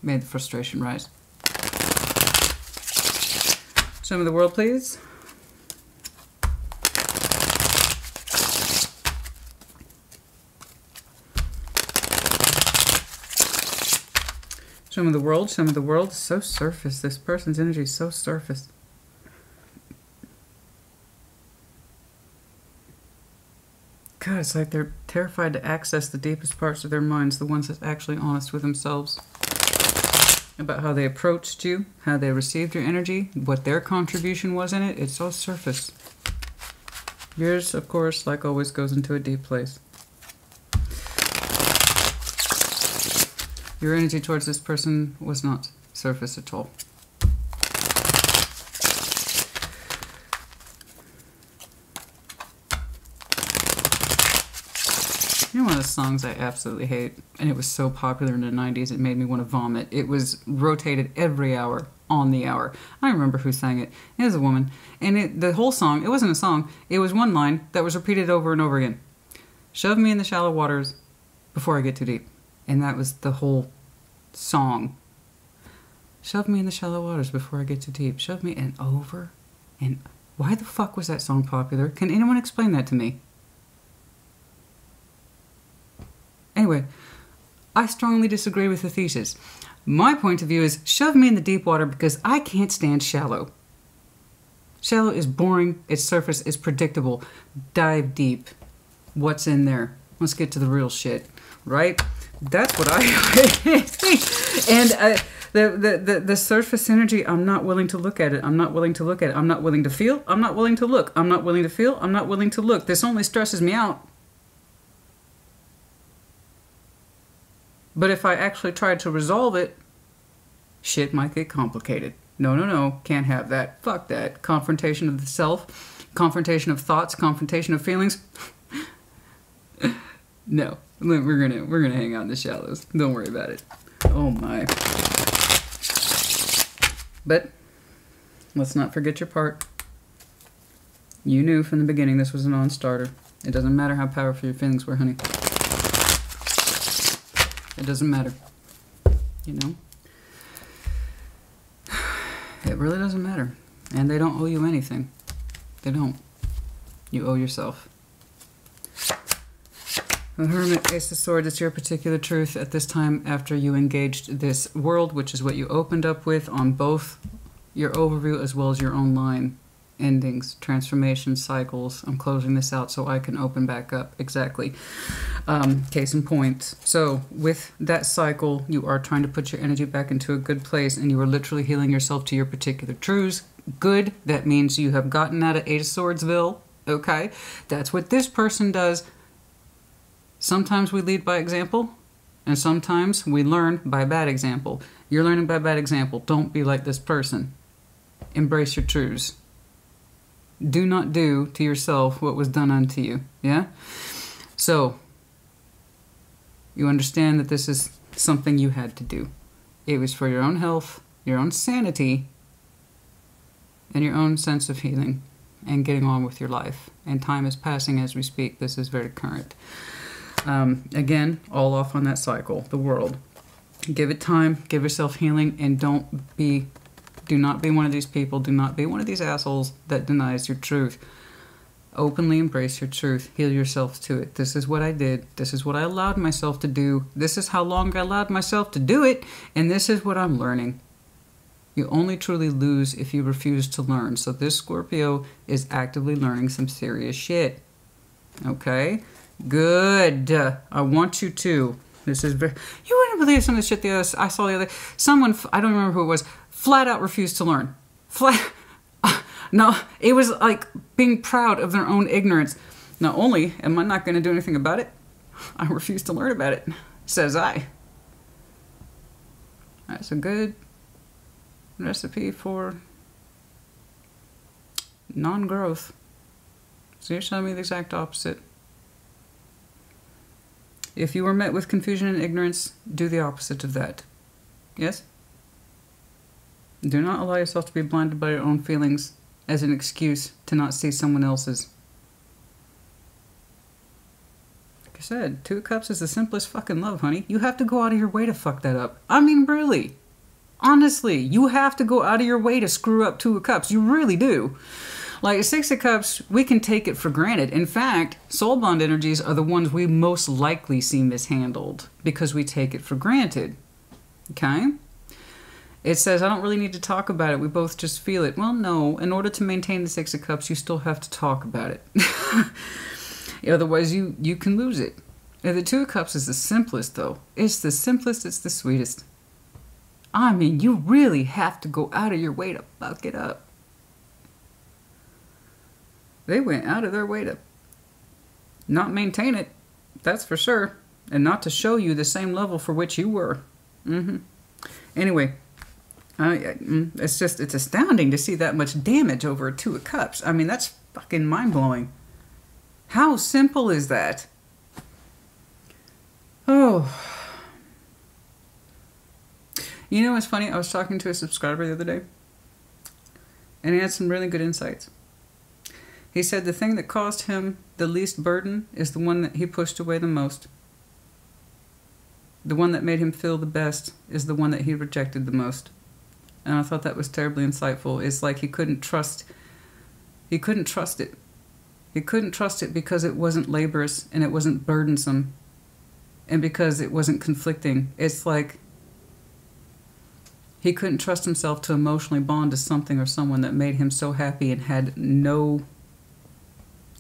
made the frustration rise. Show me the world, please. Show me the world. Show me the world. So surface. This person's energy is so surface. God, it's like they're terrified to access the deepest parts of their minds, the ones that's actually honest with themselves. About how they approached you, how they received your energy, what their contribution was in it. It's all surface. Yours, of course, like always, goes into a deep place. Your energy towards this person was not surface at all. You know one of the songs I absolutely hate, and it was so popular in the 90s it made me want to vomit. It was rotated every hour on the hour. I don't remember who sang it. It was a woman. And the whole song, it wasn't a song, it was one line that was repeated over and over again. Shove me in the shallow waters before I get too deep. And that was the whole song. Shove me in the shallow waters before I get too deep. Shove me, and over. And why the fuck was that song popular? Can anyone explain that to me? Anyway, I strongly disagree with the thesis. My point of view is shove me in the deep water because I can't stand shallow. Shallow is boring, its surface is predictable. Dive deep. What's in there? Let's get to the real shit, right? That's what I think. And the surface energy, I'm not willing to look at it. I'm not willing to look at it. I'm not willing to feel. I'm not willing to look. I'm not willing to feel. I'm not willing to look. This only stresses me out. But if I actually tried to resolve it, shit might get complicated. No, no, no. Can't have that. Fuck that. Confrontation of the self. Confrontation of thoughts. Confrontation of feelings. No. We're gonna hang out in the shallows. Don't worry about it. Oh my. But let's not forget your part. You knew from the beginning this was a non-starter. It doesn't matter how powerful your feelings were, honey. It doesn't matter. You know? It really doesn't matter. And they don't owe you anything. They don't. You owe yourself. The Hermit, Ace of Swords, it's your particular truth at this time after you engaged this world, which is what you opened up with on both your overview as well as your own line. Endings, transformation, cycles. I'm closing this out so I can open back up. Exactly. Case in point. So with that cycle, you are trying to put your energy back into a good place and you are literally healing yourself to your particular truths. Good. That means you have gotten out of Eight of Swordsville. Okay? That's what this person does. Sometimes we lead by example, and sometimes we learn by bad example. You're learning by bad example. Don't be like this person. Embrace your truths. Do not do to yourself what was done unto you. Yeah? So, you understand that this is something you had to do. It was for your own health, your own sanity, and your own sense of healing and getting on with your life. And time is passing as we speak. This is very current. Again, all off on that cycle, the world. Give it time, give yourself healing, and do not be one of these people, do not be one of these assholes that denies your truth. Openly embrace your truth. Heal yourself to it. This is what I did. This is what I allowed myself to do. This is how long I allowed myself to do it. And this is what I'm learning. You only truly lose if you refuse to learn. So this Scorpio is actively learning some serious shit. Okay? Good. I want you to. This is very... You wouldn't believe some of the shit I saw the other... Someone, I don't remember who it was, flat out refused to learn. No, it was like being proud of their own ignorance. Not only am I not going to do anything about it, I refuse to learn about it, says I. That's a good recipe for non-growth. So you're showing me the exact opposite. If you were met with confusion and ignorance, do the opposite of that. Yes? Do not allow yourself to be blinded by your own feelings as an excuse to not see someone else's. Like I said, 2 of Cups is the simplest fucking love, honey. You have to go out of your way to fuck that up. I mean, really. Honestly, you have to go out of your way to screw up 2 of Cups. You really do. Like 6 of Cups, we can take it for granted. In fact, soul bond energies are the ones we most likely see mishandled because we take it for granted. Okay? It says, I don't really need to talk about it. We both just feel it. Well, no. In order to maintain the 6 of Cups, you still have to talk about it. Otherwise, you can lose it. And the 2 of Cups is the simplest, though. It's the simplest. It's the sweetest. I mean, you really have to go out of your way to fuck it up. They went out of their way to not maintain it. That's for sure. And not to show you the same level for which you were. Anyway. It's astounding to see that much damage over a 2 of Cups. I mean, that's fucking mind-blowing. How simple is that? Oh. You know what's funny? I was talking to a subscriber the other day, and he had some really good insights. He said the thing that caused him the least burden is the one that he pushed away the most. The one that made him feel the best is the one that he rejected the most. And I thought that was terribly insightful. It's like he couldn't trust it. He couldn't trust it because it wasn't laborious and it wasn't burdensome and because it wasn't conflicting. It's like he couldn't trust himself to emotionally bond to something or someone that made him so happy and had no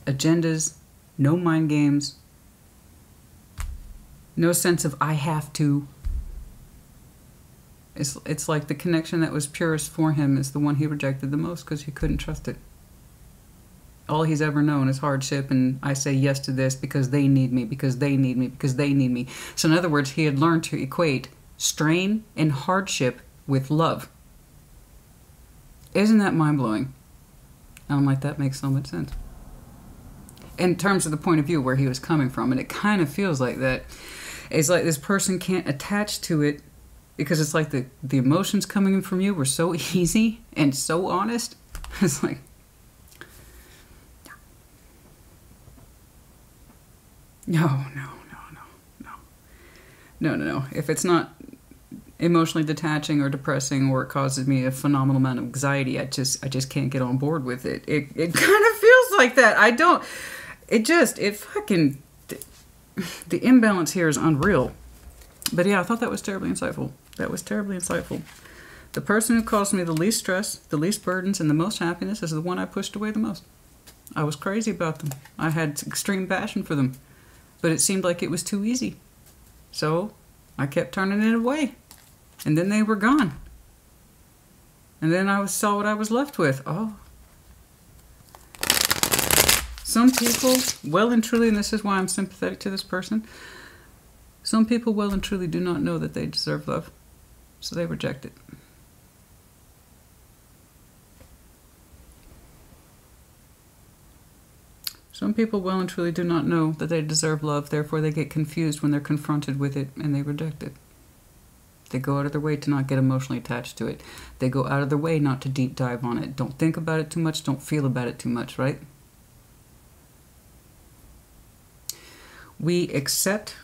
agendas, no mind games, no sense of I have to. It's like the connection that was purest for him is the one he rejected the most because he couldn't trust it. All he's ever known is hardship, and I say yes to this because they need me, because they need me, because they need me. So in other words, he had learned to equate strain and hardship with love. Isn't that mind-blowing? And I'm like, that makes so much sense. In terms of the point of view where he was coming from, and it kind of feels like that. It's like this person can't attach to it because it's like the emotions coming in from you were so easy and so honest. It's like, no. If it's not emotionally detaching or depressing or it causes me a phenomenal amount of anxiety, I just can't get on board with it. It kind of feels like that. The imbalance here is unreal. But yeah, I thought that was terribly insightful. The person who caused me the least stress, the least burdens, and the most happiness is the one I pushed away the most. I was crazy about them. I had extreme passion for them. But it seemed like it was too easy. So I kept turning it away. And then they were gone. And then I saw what I was left with. Oh. Some people, well and truly, and this is why I'm sympathetic to this person, some people well and truly do not know that they deserve love, so they reject it. Some people well and truly do not know that they deserve love, therefore they get confused when they're confronted with it and they reject it. They go out of their way to not get emotionally attached to it. They go out of their way not to deep dive on it. Don't think about it too much, don't feel about it too much, right? We accept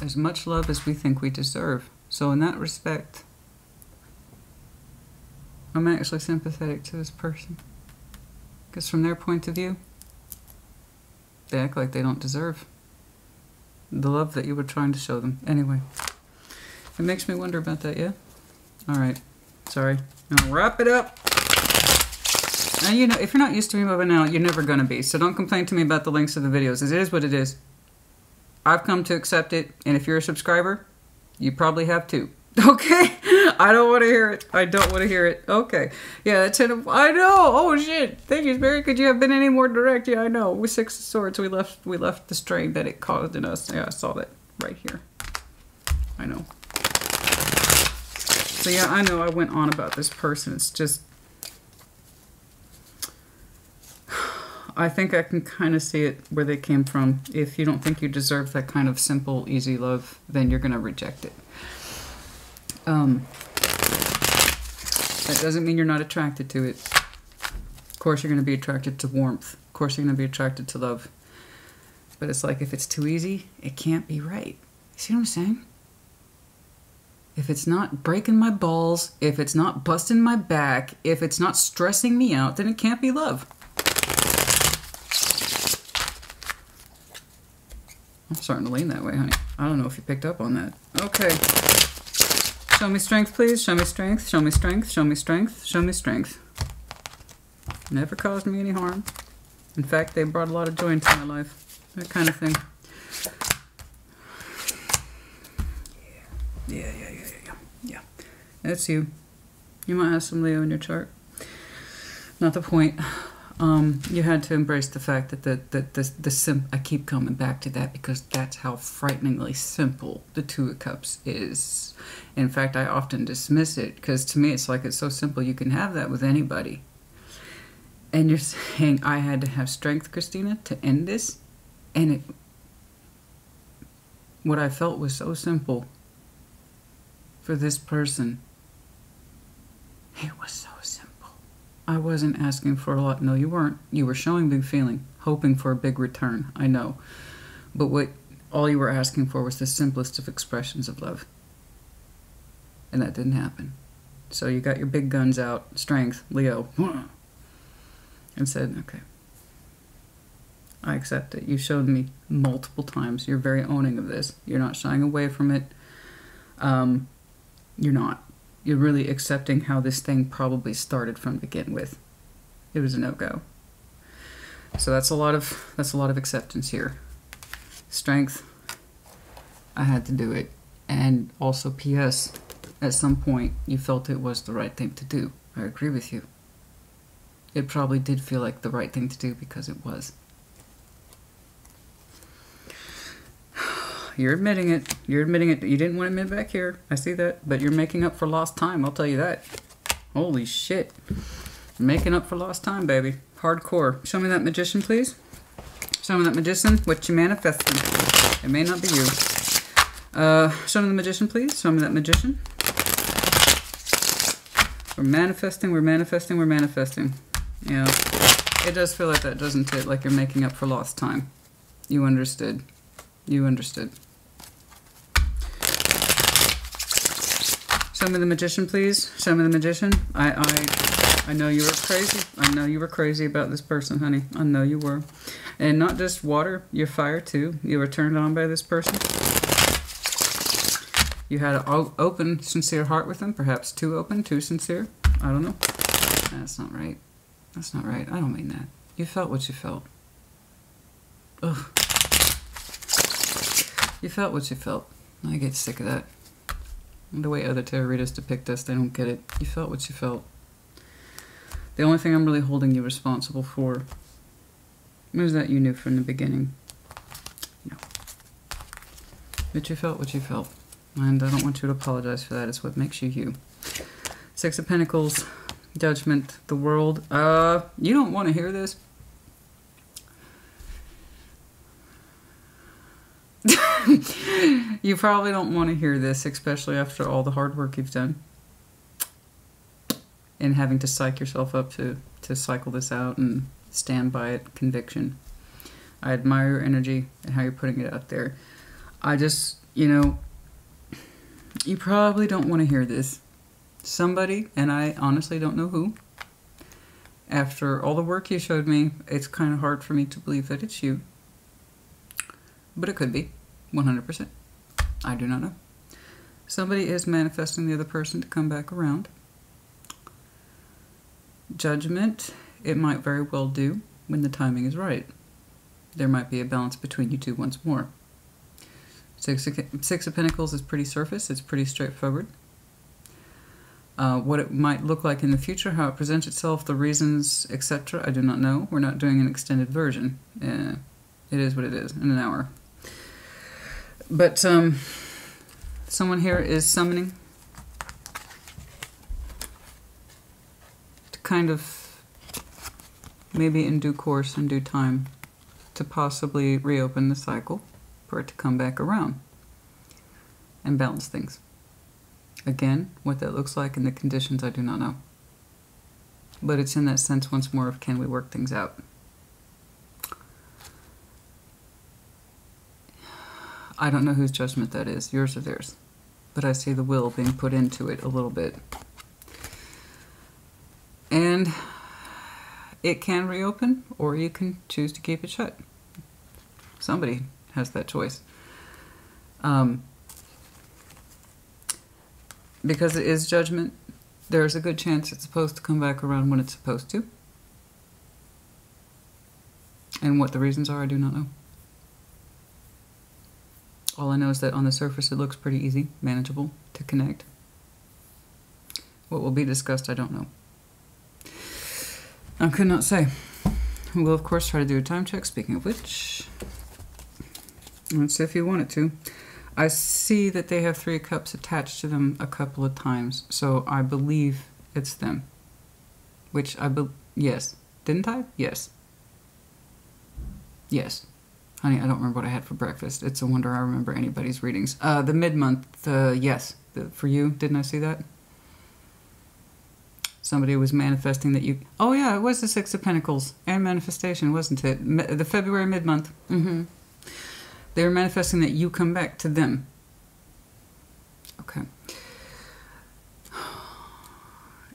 as much love as we think we deserve. So in that respect, I'm actually sympathetic to this person. Because from their point of view, they act like they don't deserve the love that you were trying to show them. Anyway, it makes me wonder about that, yeah? Alright, sorry. I'll wrap it up. Now, you know, if you're not used to me by now, you're never going to be. So don't complain to me about the links of the videos. It is what it is. I've come to accept it, and if you're a subscriber, you probably have too. Okay? I don't want to hear it. I don't want to hear it. Okay. Yeah, that's it. I know. Oh shit. Thank you, Spirit. Could you have been any more direct? Yeah, I know. With Six of Swords, we left the strain that it caused in us. Yeah, I saw that right here. I know. So yeah, I know I went on about this person. It's just, I think I can kind of see it where they came from. If you don't think you deserve that kind of simple, easy love, then you're going to reject it. That doesn't mean you're not attracted to it. Of course you're going to be attracted to warmth. Of course you're going to be attracted to love. But it's like if it's too easy, it can't be right. You see what I'm saying? If it's not breaking my balls, if it's not busting my back, if it's not stressing me out, then it can't be love. I'm starting to lean that way, honey. I don't know if you picked up on that. Okay. Show me strength, please. Show me strength. Show me strength. Show me strength. Show me strength. Never caused me any harm. In fact, they brought a lot of joy into my life. That kind of thing. Yeah. That's you. You might have some Leo in your chart. Not the point. You had to embrace the fact that I keep coming back to that because that's how frighteningly simple the Two of Cups is. In fact, I often dismiss it because to me it's like it's so simple you can have that with anybody. And you're saying I had to have strength, Christina, to end this? And what I felt was so simple for this person. It was so simple. I wasn't asking for a lot. No, you weren't. You were showing big feeling, hoping for a big return. I know. But all you were asking for was the simplest of expressions of love. And that didn't happen. So you got your big guns out, strength, Leo, and said, okay, I accept it. You showed me multiple times. You're very owning of this. You're not shying away from it. You're not. You're really accepting how this thing probably started from begin with. It was a no-go. So that's a lot of acceptance here. Strength. I had to do it. And also P.S. at some point you felt it was the right thing to do. I agree with you. It probably did feel like the right thing to do because it was. You're admitting it. You're admitting it. You didn't want to admit back here. I see that. But you're making up for lost time. I'll tell you that. Holy shit. Making up for lost time, baby. Hardcore. Show me that Magician, please. Show me that Magician. What you manifesting. It may not be you. Show me the Magician, please. Show me that Magician. We're manifesting. We're manifesting. We're manifesting. Yeah. It does feel like that, doesn't it? Like you're making up for lost time. You understood. You understood. Show me the Magician, please. Show me the Magician. I know you were crazy. I know you were crazy about this person, honey. I know you were. And not just water, you're fire too. You were turned on by this person. You had an open, sincere heart with them. Perhaps too open, too sincere. I don't know. That's not right. That's not right. I don't mean that. You felt what you felt. Ugh. You felt what you felt. I get sick of that. The way other tarot readers depict us, they don't get it. You felt what you felt. The only thing I'm really holding you responsible for Was that you knew from the beginning? No. But you felt what you felt. And I don't want you to apologize for that. It's what makes you you. Six of Pentacles, Judgment, the World. You don't want to hear this. You probably don't want to hear this, especially after all the hard work you've done. And having to psych yourself up to cycle this out and stand by it. Conviction. I admire your energy and how you're putting it out there. I just, you know, you probably don't want to hear this. Somebody, and I honestly don't know who, after all the work you showed me, it's kind of hard for me to believe that it's you. But it could be. 100%. I do not know. Somebody is manifesting the other person to come back around. Judgment, it might very well do when the timing is right. There might be a balance between you two once more. Six of Pentacles is pretty surface. It's pretty straightforward. What it might look like in the future, how it presents itself, the reasons, etc., I do not know. We're not doing an extended version. It is what it is in an hour. But someone here is summoning to kind of, maybe in due course, in due time, to possibly reopen the cycle for it to come back around and balance things. Again, what that looks like in the conditions, I do not know. But it's in that sense once more of, can we work things out? I don't know whose judgment that is, yours or theirs. But I see the will being put into it a little bit. And it can reopen, or you can choose to keep it shut. Somebody has that choice. Because it is judgment, there's a good chance it's supposed to come back around when it's supposed to. And what the reasons are, I do not know. All I know is that on the surface it looks pretty easy, manageable to connect. What will be discussed, I don't know. I could not say. We will, of course, try to do a time check, speaking of which. Let's see if you want it to. I see that they have 3 cups attached to them a couple of times, so I believe it's them. Which yes. Didn't I? Yes. Yes. Honey, I don't remember what I had for breakfast. It's a wonder I remember anybody's readings. The mid-month, yes. For you, didn't I see that? Somebody was manifesting that you... Oh, yeah, it was the Six of Pentacles and manifestation, wasn't it? The February mid-month. They were manifesting that you come back to them. Okay.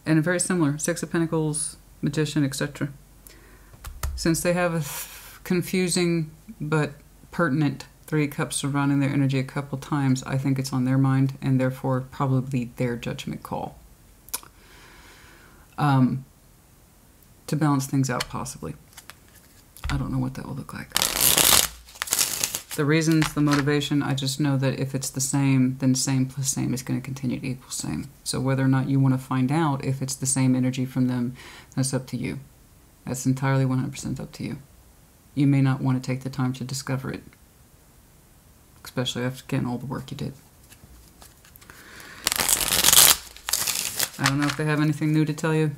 And very similar. Six of Pentacles, Magician, etc. Since they have a confusing but pertinent 3 cups surrounding their energy a couple times, I think it's on their mind and therefore probably their judgment call. To balance things out, possibly. I don't know what that will look like. The reasons, the motivation, I just know that if it's the same, then same plus same is going to continue to equal same. So whether or not you want to find out if it's the same energy from them, that's up to you. That's entirely 100% up to you. You may not want to take the time to discover it. Especially after getting all the work you did. I don't know if they have anything new to tell you.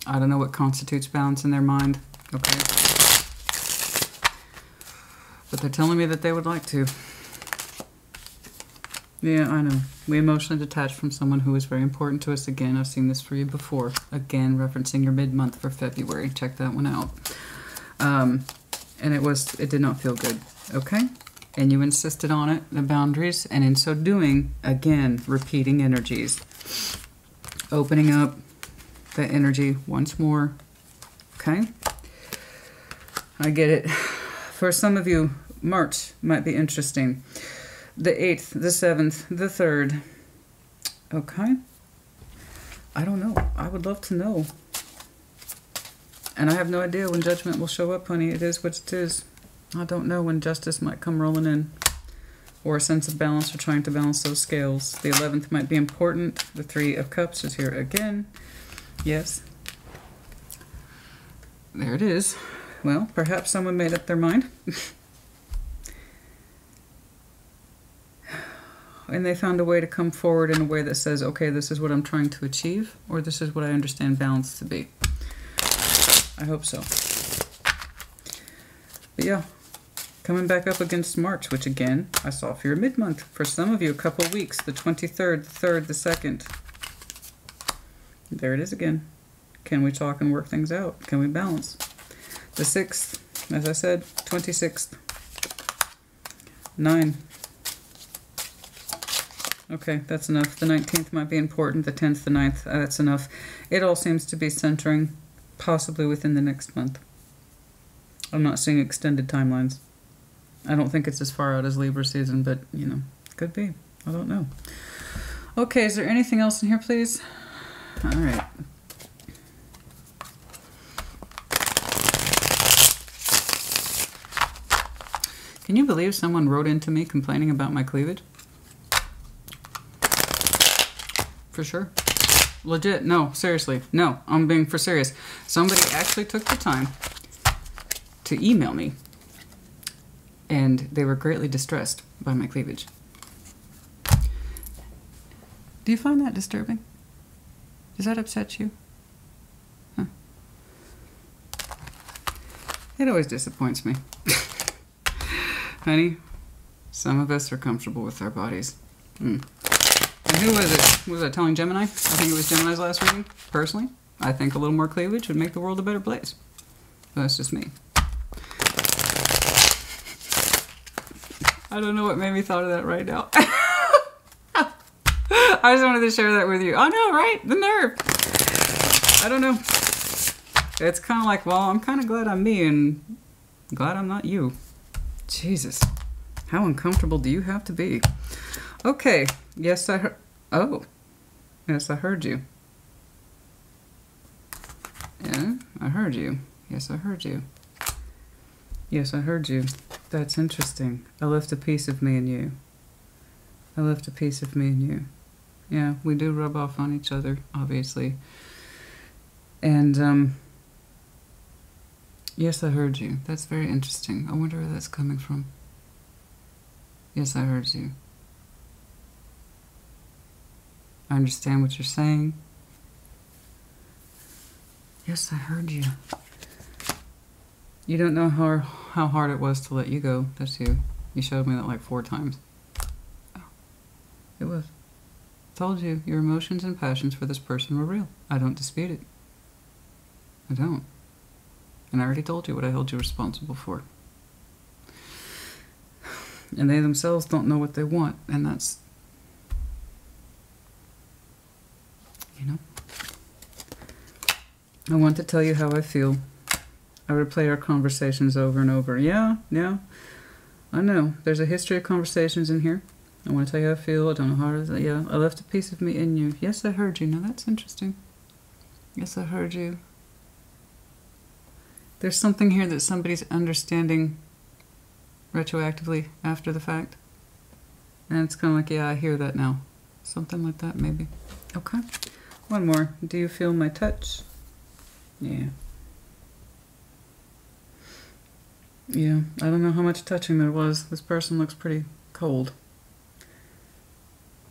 I don't know what constitutes balance in their mind. Okay. But they're telling me that they would like to. Yeah, I know. We emotionally detached from someone who is very important to us. Again, I've seen this for you before. Again, referencing your mid-month for February. Check that one out. And it did not feel good. Okay? And you insisted on it, the boundaries. And in so doing, again, repeating energies. Opening up the energy once more. Okay? I get it. For some of you, March might be interesting. The 8th, the 7th, the 3rd. Okay? I don't know. I would love to know. And I have no idea when judgment will show up, honey. It is what it is. I don't know when justice might come rolling in. Or a sense of balance, or trying to balance those scales. The 11th might be important. The 3 of Cups is here again. Yes. There it is. Well, perhaps someone made up their mind. And they found a way to come forward in a way that says, okay, this is what I'm trying to achieve, or this is what I understand balance to be. I hope so. But yeah, coming back up against March, which again, I saw for your mid-month. For some of you, a couple weeks, the 23rd, the 3rd, the 2nd. There it is again. Can we talk and work things out? Can we balance? The 6th, as I said, 26th. 9. Okay, that's enough. The 19th might be important. The 10th, the 9th, that's enough. It all seems to be centering possibly within the next month. I'm not seeing extended timelines. I don't think it's as far out as Libra season, but, you know, could be. I don't know. Okay, is there anything else in here, please? All right. Can you believe someone wrote into me complaining about my cleavage? For sure. Legit. No, seriously. No, I'm being for serious. Somebody actually took the time to email me, and they were greatly distressed by my cleavage. Do you find that disturbing? Does that upset you? Huh. It always disappoints me. Honey, some of us are comfortable with our bodies. And who was it? Was I telling Gemini? I think it was Gemini's last reading. Personally, I think a little more cleavage would make the world a better place. But that's just me. I don't know what made me thought of that right now. I just wanted to share that with you. I know, right? The nerve. I don't know. It's kind of like, well, I'm kind of glad I'm me and glad I'm not you. Jesus. How uncomfortable do you have to be? Okay. Yes, I heard. Oh. Yes, I heard you. Yeah, I heard you. Yes, I heard you. Yes, I heard you. That's interesting. I left a piece of me in you. I left a piece of me in you. Yeah, we do rub off on each other, obviously. And, yes, I heard you. That's very interesting. I wonder where that's coming from. Yes, I heard you. I understand what you're saying. Yes, I heard you. You don't know how hard it was to let you go. That's you. You showed me that like 4 times. Oh, it was. Told you, your emotions and passions for this person were real. I don't dispute it. I don't. And I already told you what I held you responsible for. And they themselves don't know what they want, and that's, you know. I want to tell you how I feel. I replay our conversations over and over. Yeah, I know. There's a history of conversations in here. I want to tell you how I feel. I don't know how to... Yeah, I left a piece of me in you. Yes, I heard you. Now, that's interesting. Yes, I heard you. There's something here that somebody's understanding retroactively after the fact. And it's kind of like, yeah, I hear that now. Something like that, maybe. Okay. One more. Do you feel my touch? Yeah. Yeah, I don't know how much touching there was. This person looks pretty cold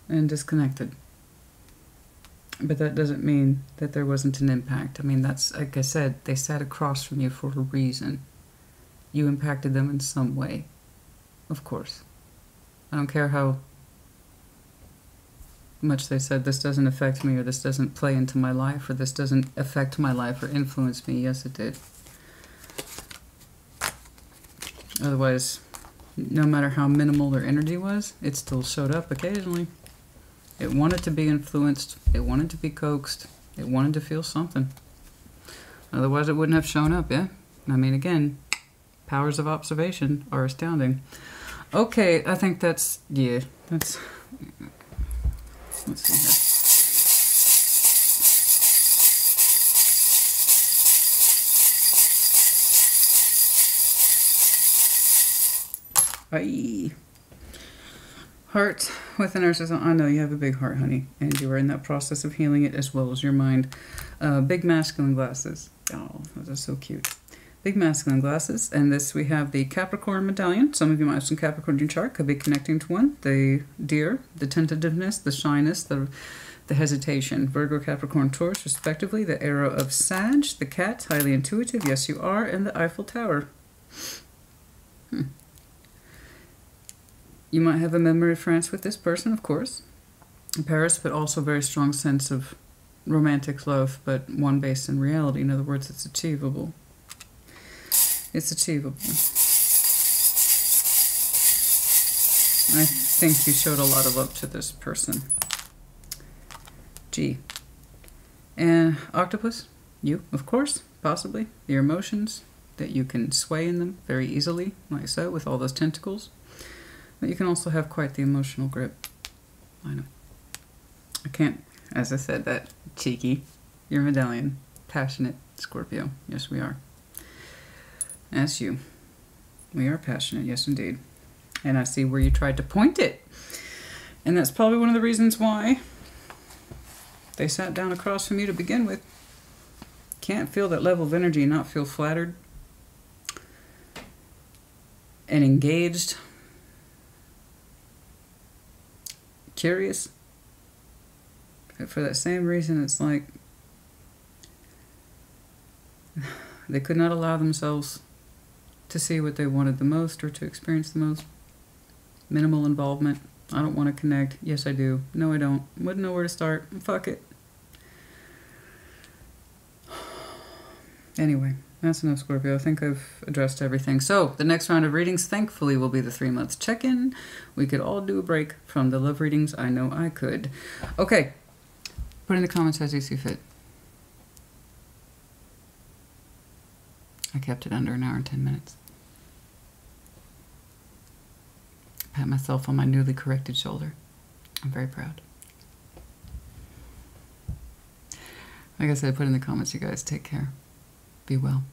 and disconnected. But that doesn't mean that there wasn't an impact. I mean, that's, like I said, they sat across from you for a reason. You impacted them in some way. Of course. I don't care how much they said this doesn't affect me, or this doesn't play into my life, or this doesn't affect my life or influence me. Yes, it did. Otherwise, no matter how minimal their energy was, it still showed up occasionally. It wanted to be influenced. It wanted to be coaxed. It wanted to feel something. Otherwise, it wouldn't have shown up, yeah? I mean, again, powers of observation are astounding. Okay, I think that's, yeah, that's, let's see here. Bye. Heart with a narcissism. I know you have a big heart, honey, and you are in that process of healing it as well as your mind. Big masculine glasses. Oh, those are so cute. big masculine glasses. And this, we have the Capricorn medallion. Some of you might have some Capricorn in your chart. Could be connecting to one. The deer, the tentativeness, the shyness, the hesitation. Virgo, Capricorn, Taurus, respectively. The arrow of Sag, the cat, highly intuitive. Yes, you are. And the Eiffel Tower. You might have a memory of France with this person, of course. Paris, but also very strong sense of romantic love, but one based in reality. In other words, it's achievable. It's achievable. I think you showed a lot of love to this person. G. And octopus, you, of course, possibly. Your emotions, that you can sway in them very easily, like so, with all those tentacles. But you can also have quite the emotional grip. I know. I can't, as I said, that cheeky. Your medallion. Passionate Scorpio. Yes, we are. That's you. We are passionate, yes indeed. And I see where you tried to point it. And that's probably one of the reasons why they sat down across from you to begin with. Can't feel that level of energy and not feel flattered and engaged. Curious. But for that same reason, it's like they could not allow themselves to see what they wanted the most or to experience the most. Minimal involvement. I don't want to connect. Yes, I do. No, I don't. Wouldn't know where to start. Fuck it. Anyway, that's enough, Scorpio. I think I've addressed everything. So, the next round of readings, thankfully, will be the 3-month check-in. We could all do a break from the love readings. I know I could. Okay. Put in the comments as you see fit. I kept it under an hour and 10 minutes. Pat myself on my newly corrected shoulder. I'm very proud. Like I said, put in the comments, you guys. Take care. Be well.